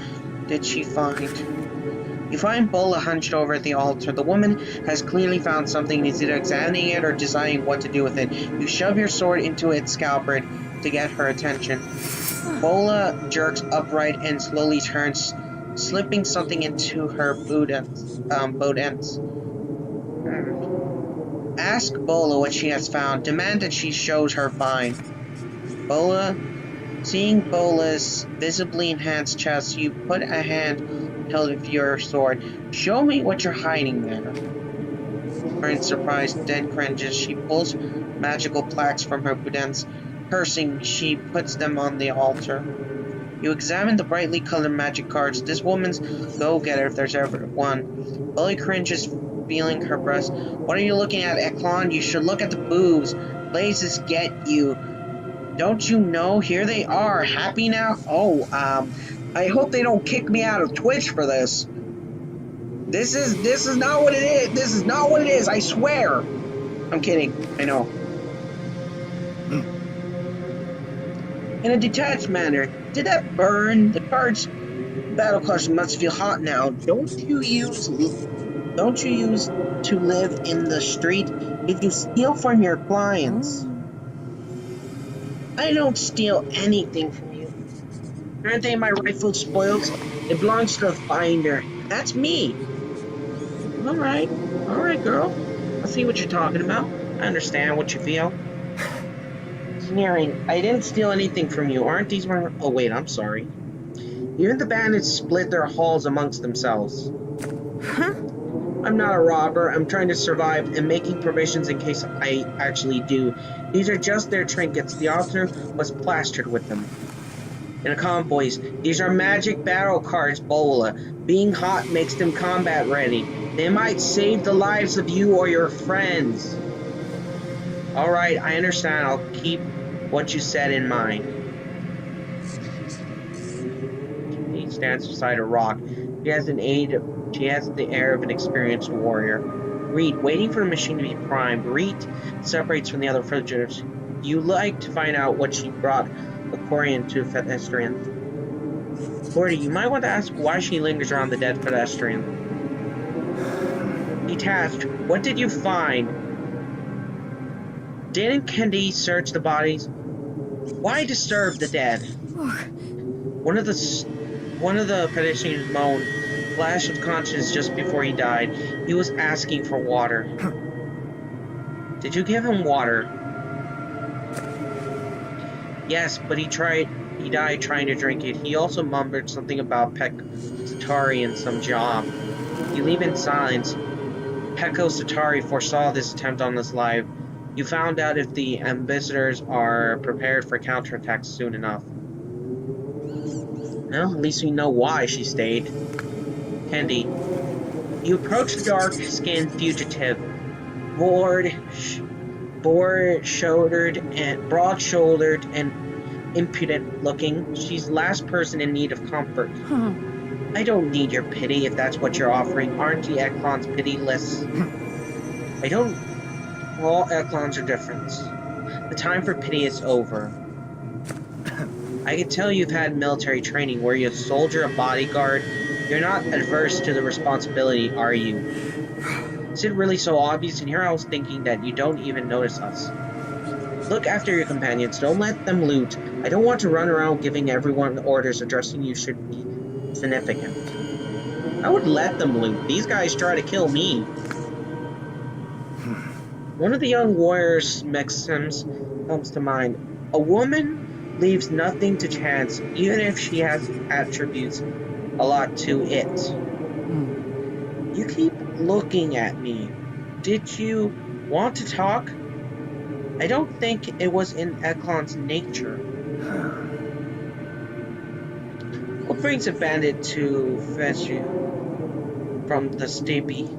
Did she find? You find Bola hunched over at the altar. The woman has clearly found something, is either examining it or deciding what to do with it. You shove your sword into its scabbard to get her attention. Bola jerks upright and slowly turns, slipping something into her boot ends. Ask Bola what she has found. Demand that she shows her find. Bola, seeing Bola's visibly enhanced chest, you put a hand held of your sword. Show me what you're hiding there. In surprise, then cringes. She pulls magical plaques from her budens. Cursing, she puts them on the altar. You examine the brightly colored magic cards. This woman's go-getter, if there's ever one. Bola cringes, feeling her breast. What are you looking at, Eklon? You should look at the boobs. Blazes get you. Don't you know? Here they are. Happy now? Oh, I hope they don't kick me out of Twitch for this. This is not what it is. This is not what it is, I swear. I'm kidding. I know. In a detached manner. Did that burn? The guard's battle clutch must feel hot now. Don't you use to live in the street if you steal from your clients? I don't steal anything from you. Aren't they my rightful spoils? It belongs to the finder. That's me. Alright, girl. I see what you're talking about. I understand what you feel. Sneering. I didn't steal anything from you. Aren't these my... Oh, wait, I'm sorry. Even the bandits split their hauls amongst themselves. Huh? I'm not a robber. I'm trying to survive and making provisions in case I actually do These are just their trinkets. The officer was plastered with them. In a common voice, these are magic battle cards, Bola. Being hot makes them combat ready. They might save the lives of you or your friends. Alright, I understand. I'll keep what you said in mind. He stands beside a rock. She has the air of an experienced warrior. Reed, waiting for the machine to be primed. Reed separates from the other visitors. You like to find out what she brought Aquarian to pedestrian. Lordy, you might want to ask why she lingers around the dead pedestrian. Detached, what did you find? Didn't Kendi search the bodies? Why disturb the dead? One of the pedestrians moaned, flash of conscience just before he died. He was asking for water. Did you give him water? Yes, but he died trying to drink it. He also mumbled something about Peko Satari and some job. You leave in silence. Peko Satari foresaw this attempt on his life. You found out if the ambassadors are prepared for counterattacks soon enough. Well, at least we know why she stayed. Kendi, you approach the dark-skinned fugitive, broad-shouldered and impudent-looking. She's the last person in need of comfort. I don't need your pity if that's what you're offering. Aren't the Eklons pitiless? I don't. All Eklons are different. The time for pity is over. I can tell you've had military training. Were you a soldier, a bodyguard? You're not adverse to the responsibility, are you? Is it really so obvious? And here I was thinking that you don't even notice us. Look after your companions. Don't let them loot. I don't want to run around giving everyone orders. Addressing you should be significant. I would let them loot. These guys try to kill me. One of the young warriors' maxims comes to mind. A woman leaves nothing to chance, even if she has attributes a lot to it. You keep looking at me. Did you want to talk? I don't think it was in Eklon's nature. What brings a bandit to fetch you from the steppe?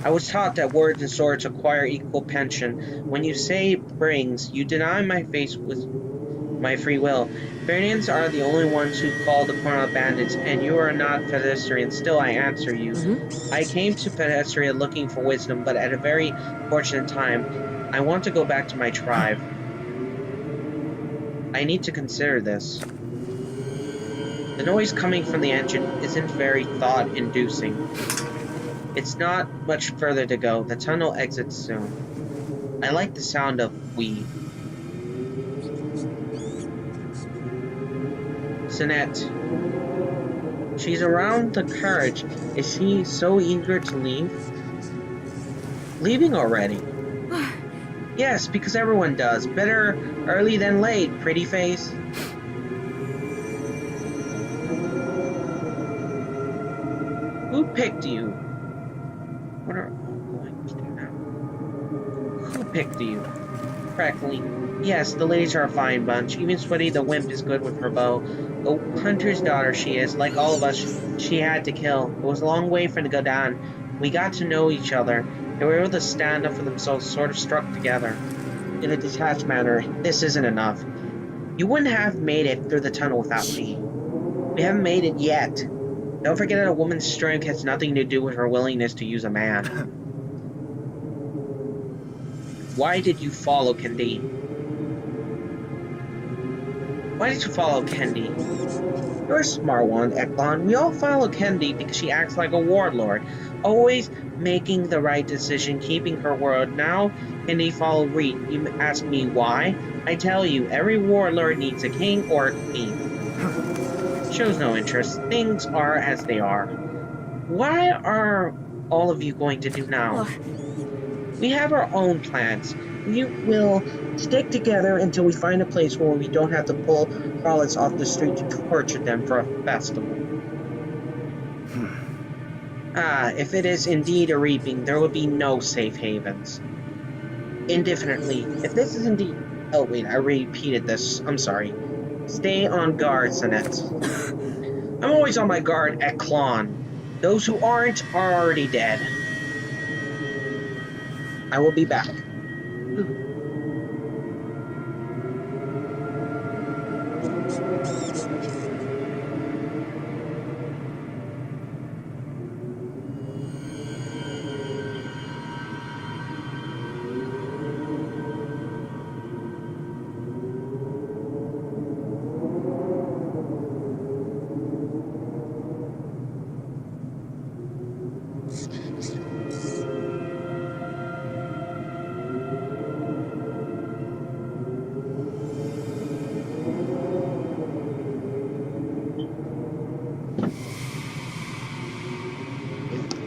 I was taught that words and swords acquire equal pension. When you say brings, you deny my face with my free will. Varians are the only ones who call the Cornell bandits, and you are not pedestrian. Still, I answer you. I came to Pedestria looking for wisdom, but at a very fortunate time. I want to go back to my tribe. I need to consider this. The noise coming from the engine isn't very thought-inducing. It's not much further to go. The tunnel exits soon. I like the sound of we. Sinette. She's around the carriage. Is she so eager to leave? Leaving already? Yes, because everyone does. Better early than late, pretty face. Who picked you? What are all going to do now? Who picked you? Crackling. Yes, the ladies are a fine bunch. Even Sweaty the Wimp is good with her bow. A hunter's daughter she is. Like all of us, she had to kill. It was a long way for her to go down. We got to know each other. They were able to stand up for themselves, sort of struck together. In a detached manner, this isn't enough. You wouldn't have made it through the tunnel without me. We haven't made it yet. Don't forget that a woman's strength has nothing to do with her willingness to use a man. Why did you follow Kendi? Why did you follow Kendi? You're a smart one, Eklon. We all follow Kendi because she acts like a warlord. Always making the right decision, keeping her word. Now, Kendi followed Reed. You ask me why? I tell you, every warlord needs a king or a queen. Shows no interest. Things are as they are. What are all of you going to do now? We have our own plans. We will stick together until we find a place where we don't have to pull harlots off the street to torture them for a festival. If it is indeed a reaping, there will be no safe havens. indefinitely. If this is indeed... Oh, wait, I repeated this. I'm sorry. Stay on guard, Sinette. I'm always on my guard at Klon. Those who aren't are already dead. I will be back.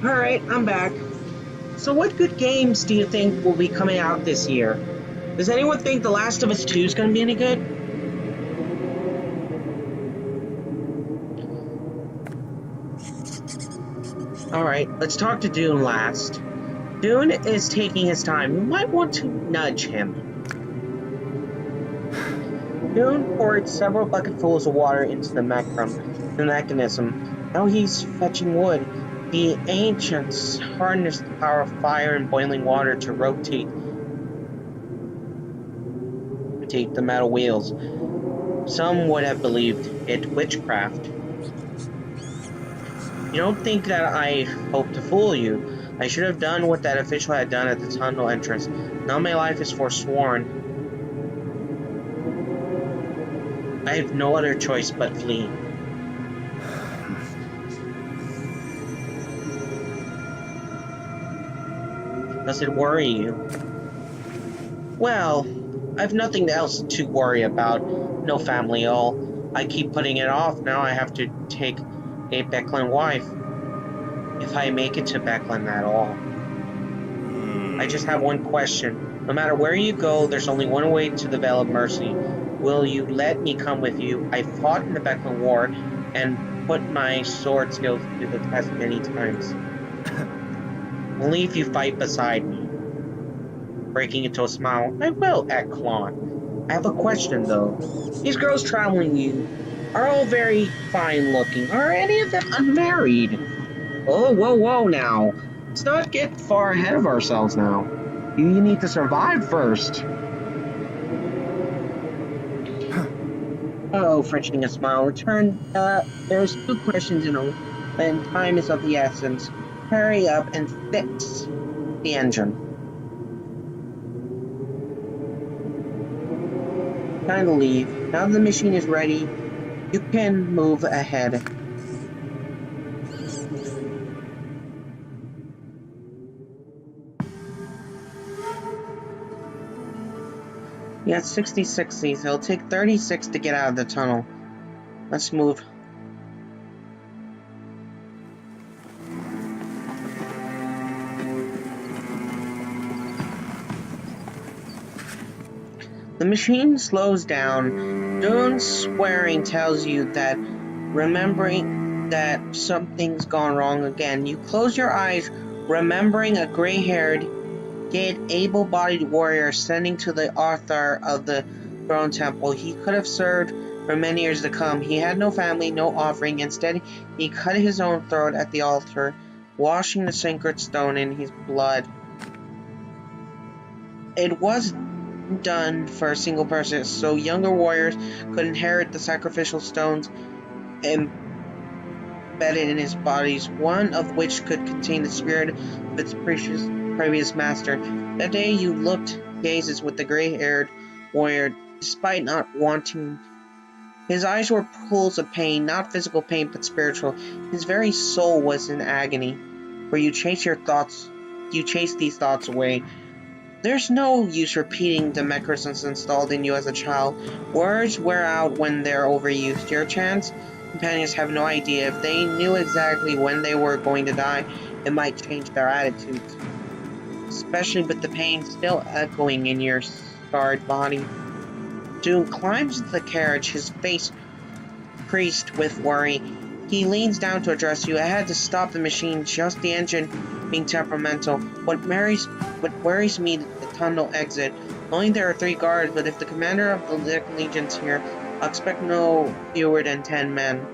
Alright, I'm back. So what good games do you think will be coming out this year? Does anyone think The Last of Us 2 is going to be any good? Alright, let's talk to Dune last. Dune is taking his time. You might want to nudge him. Dune poured several bucketfuls of water into the mechanism. Now he's fetching wood. The ancients harnessed the power of fire and boiling water to rotate the metal wheels. Some would have believed it witchcraft. You don't think that I hope to fool you. I should have done what that official had done at the tunnel entrance. Now my life is forsworn. I have no other choice but flee. Does it worry you? Well, I've nothing else to worry about. No family at all. I keep putting it off. Now I have to take a Becklin wife. If I make it to Becklin at all. I just have one question. No matter where you go, there's only one way to the Veil of Mercy. Will you let me come with you? I fought in the Becklin War and put my sword skills to the test many times. Only if you fight beside me. Breaking into a smile, I will, at Klon. I have a question, though. These girls traveling you are all very fine looking. Are any of them unmarried? Oh, whoa, now. Let's not get far ahead of ourselves now. You need to survive first. Oh, frenching a smile. Return. There's 2 questions in a... and time is of the essence. Hurry up and fix the engine. Time to leave. Now the machine is ready, you can move ahead. You got 66 It'll take 36 to get out of the tunnel. Let's move. The machine slows down. Dune's swearing tells you that remembering that something's gone wrong again. You close your eyes, remembering a gray-haired, yet able-bodied warrior ascending to the altar of the Throne Temple. He could have served for many years to come. He had no family, no offering. Instead, he cut his own throat at the altar, washing the sacred stone in his blood. It was done for a single person, so younger warriors could inherit the sacrificial stones embedded in his bodies, one of which could contain the spirit of its previous master. That day you looked gazes with the gray-haired warrior, despite not wanting. His eyes were pools of pain, not physical pain, but spiritual. His very soul was in agony. Where you chase these thoughts away. There's no use repeating the mechanisms installed in you as a child. Words wear out when they're overused. Your chance companions have no idea. If they knew exactly when they were going to die, it might change their attitudes. Especially with the pain still echoing in your scarred body. Dune climbs into the carriage, his face creased with worry. He leans down to address you. I had to stop the machine, just the engine being temperamental. What worries me the tunnel exit. Knowing there are 3 guards, but if the commander of the Legion's here, I'll expect no fewer than 10 men.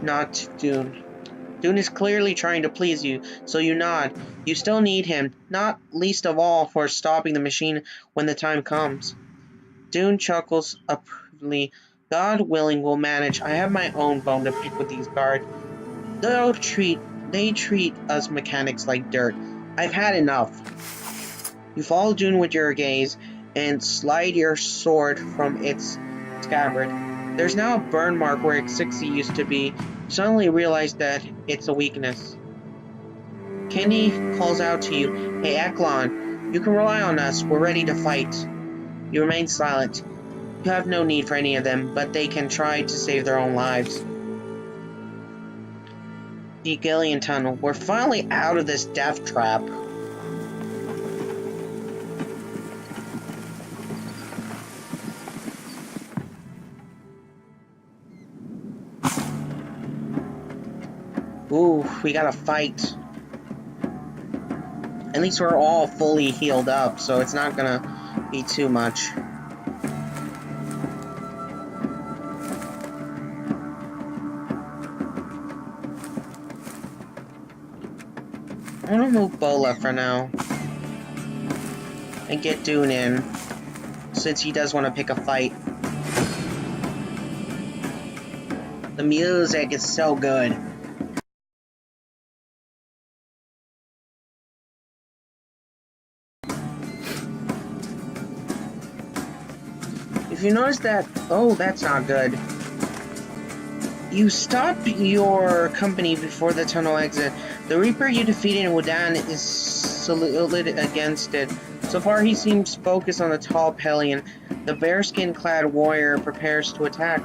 Not Dune. Dune is clearly trying to please you, so you nod. You still need him, not least of all for stopping the machine when the time comes. Dune chuckles approvingly. God willing, we'll manage. I have my own bone to pick with these guards. They treat us mechanics like dirt. I've had enough. You follow Dune with your gaze and slide your sword from its scabbard. There's now a burn mark where X60 used to be. You suddenly realize that it's a weakness. Kenny calls out to you, "Hey Eklon, you can rely on us. We're ready to fight." You remain silent. You have no need for any of them, but they can try to save their own lives. The Gillian Tunnel. We're finally out of this death trap. Ooh, we gotta fight. At least we're all fully healed up, so it's not gonna be too much. I'm gonna move Bola for now. And get Dune in, since he does want to pick a fight. The music is so good. If you notice that, oh, that's not good. You stop your company before the tunnel exit. The Reaper you defeated in Wodan is solid against it. So far, he seems focused on the tall Pelion. The bearskin-clad warrior prepares to attack.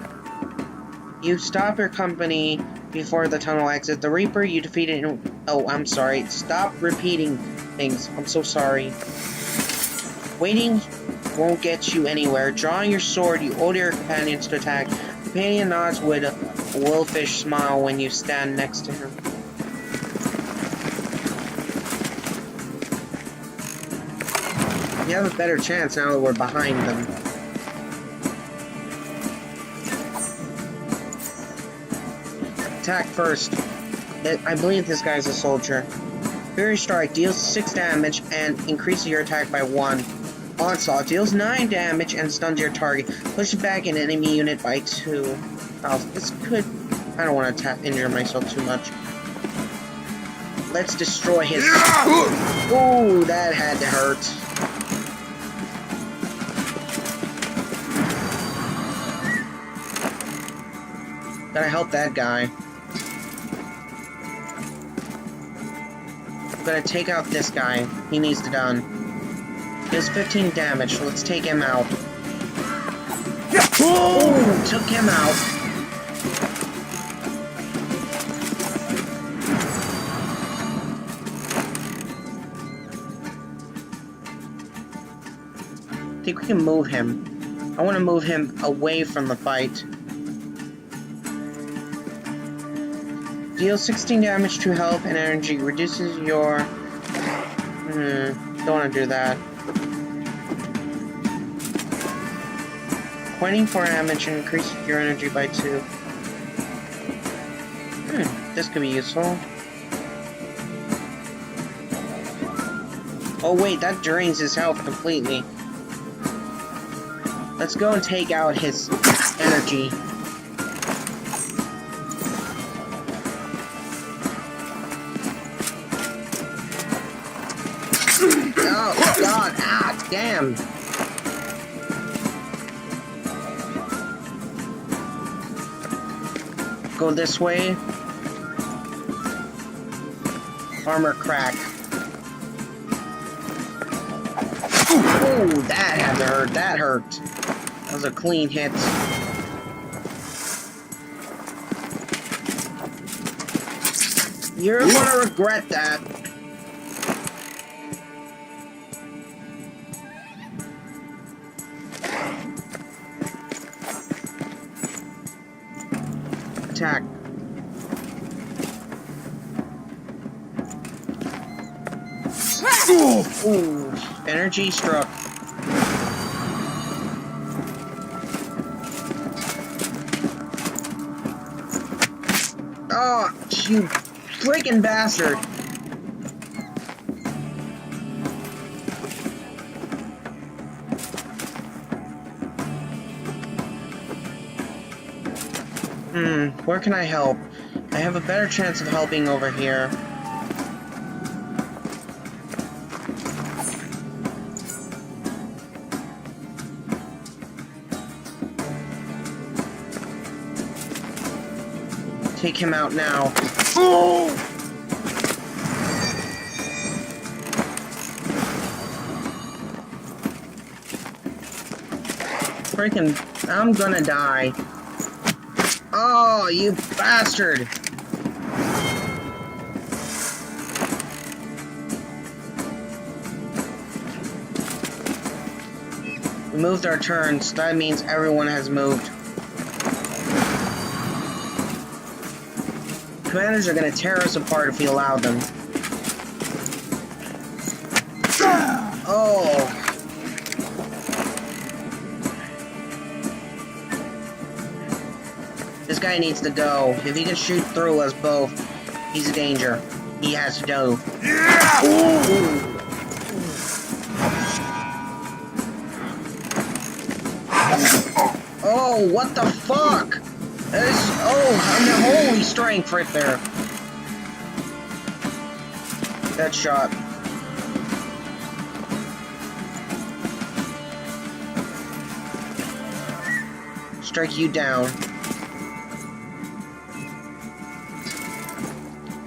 You stop your company before the tunnel exit. The Reaper you defeated in... Oh, I'm sorry. Stop repeating things. I'm so sorry. Waiting won't get you anywhere. Drawing your sword, you order your companions to attack. The companion nods with a wolfish smile when you stand next to him. You have a better chance now that we're behind them. Attack first. I believe this guy's a soldier. Fury Strike deals 6 damage and increases your attack by 1. Onslaught deals 9 damage and stuns your target. Push back an enemy unit by 2. Oh, this could... I don't want to injure myself too much. Let's destroy his... Ooh, that had to hurt. Gotta help that guy. I'm gonna take out this guy. He needs to done. He has 15 damage, so let's take him out. Ooh, took him out. I think we can move him. I want to move him away from the fight. Deals 16 damage to health and energy. Reduces your... don't want to do that. 24 damage and increases your energy by 2. This could be useful. Oh wait, that drains his health completely. Let's go and take out his energy. Oh god, ah, damn. Go this way. Armor crack. Oh, that had to hurt. That hurt. That was a clean hit. You're gonna regret that. Attack. Ooh, energy struck. Oh, you freaking bastard. Where can I help? I have a better chance of helping over here. Take him out now. Freaking, I'm gonna die. Oh, you bastard! We moved our turns. That means everyone has moved. Commanders are gonna tear us apart if we allow them. Oh! This guy needs to go. If he can shoot through us both, he's a danger. He has to go. Oh, what the fuck? That is, and the holy strength right there. That shot. Strike you down.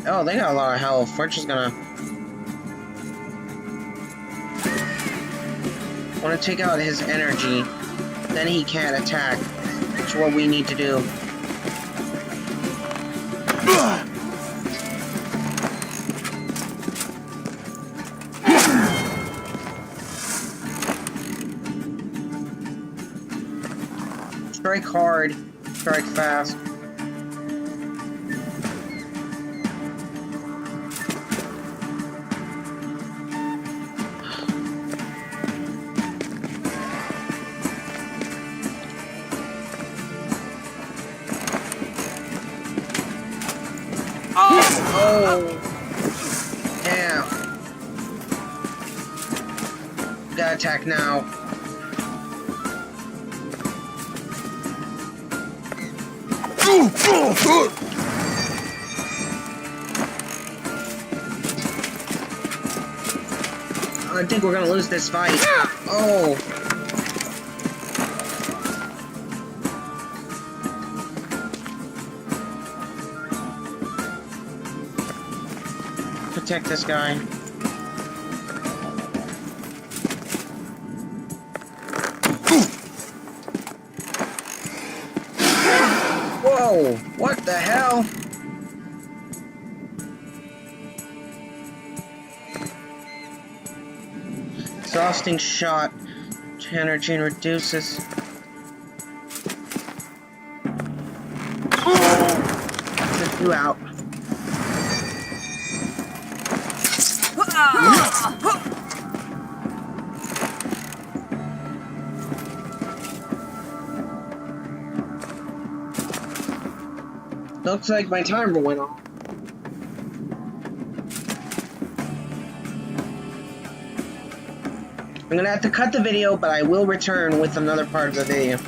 Oh, they got a lot of health. We're just gonna... want to take out his energy. Then he can't attack. That's what we need to do. Strike hard. Strike fast. Oh, damn. Gotta attack now. I think we're gonna lose this fight. Oh. Protect this guy. Whoa! What the hell? Exhausting shot. Energy reduces. Get you out. Looks like my timer went off. I'm gonna have to cut the video, but I will return with another part of the video.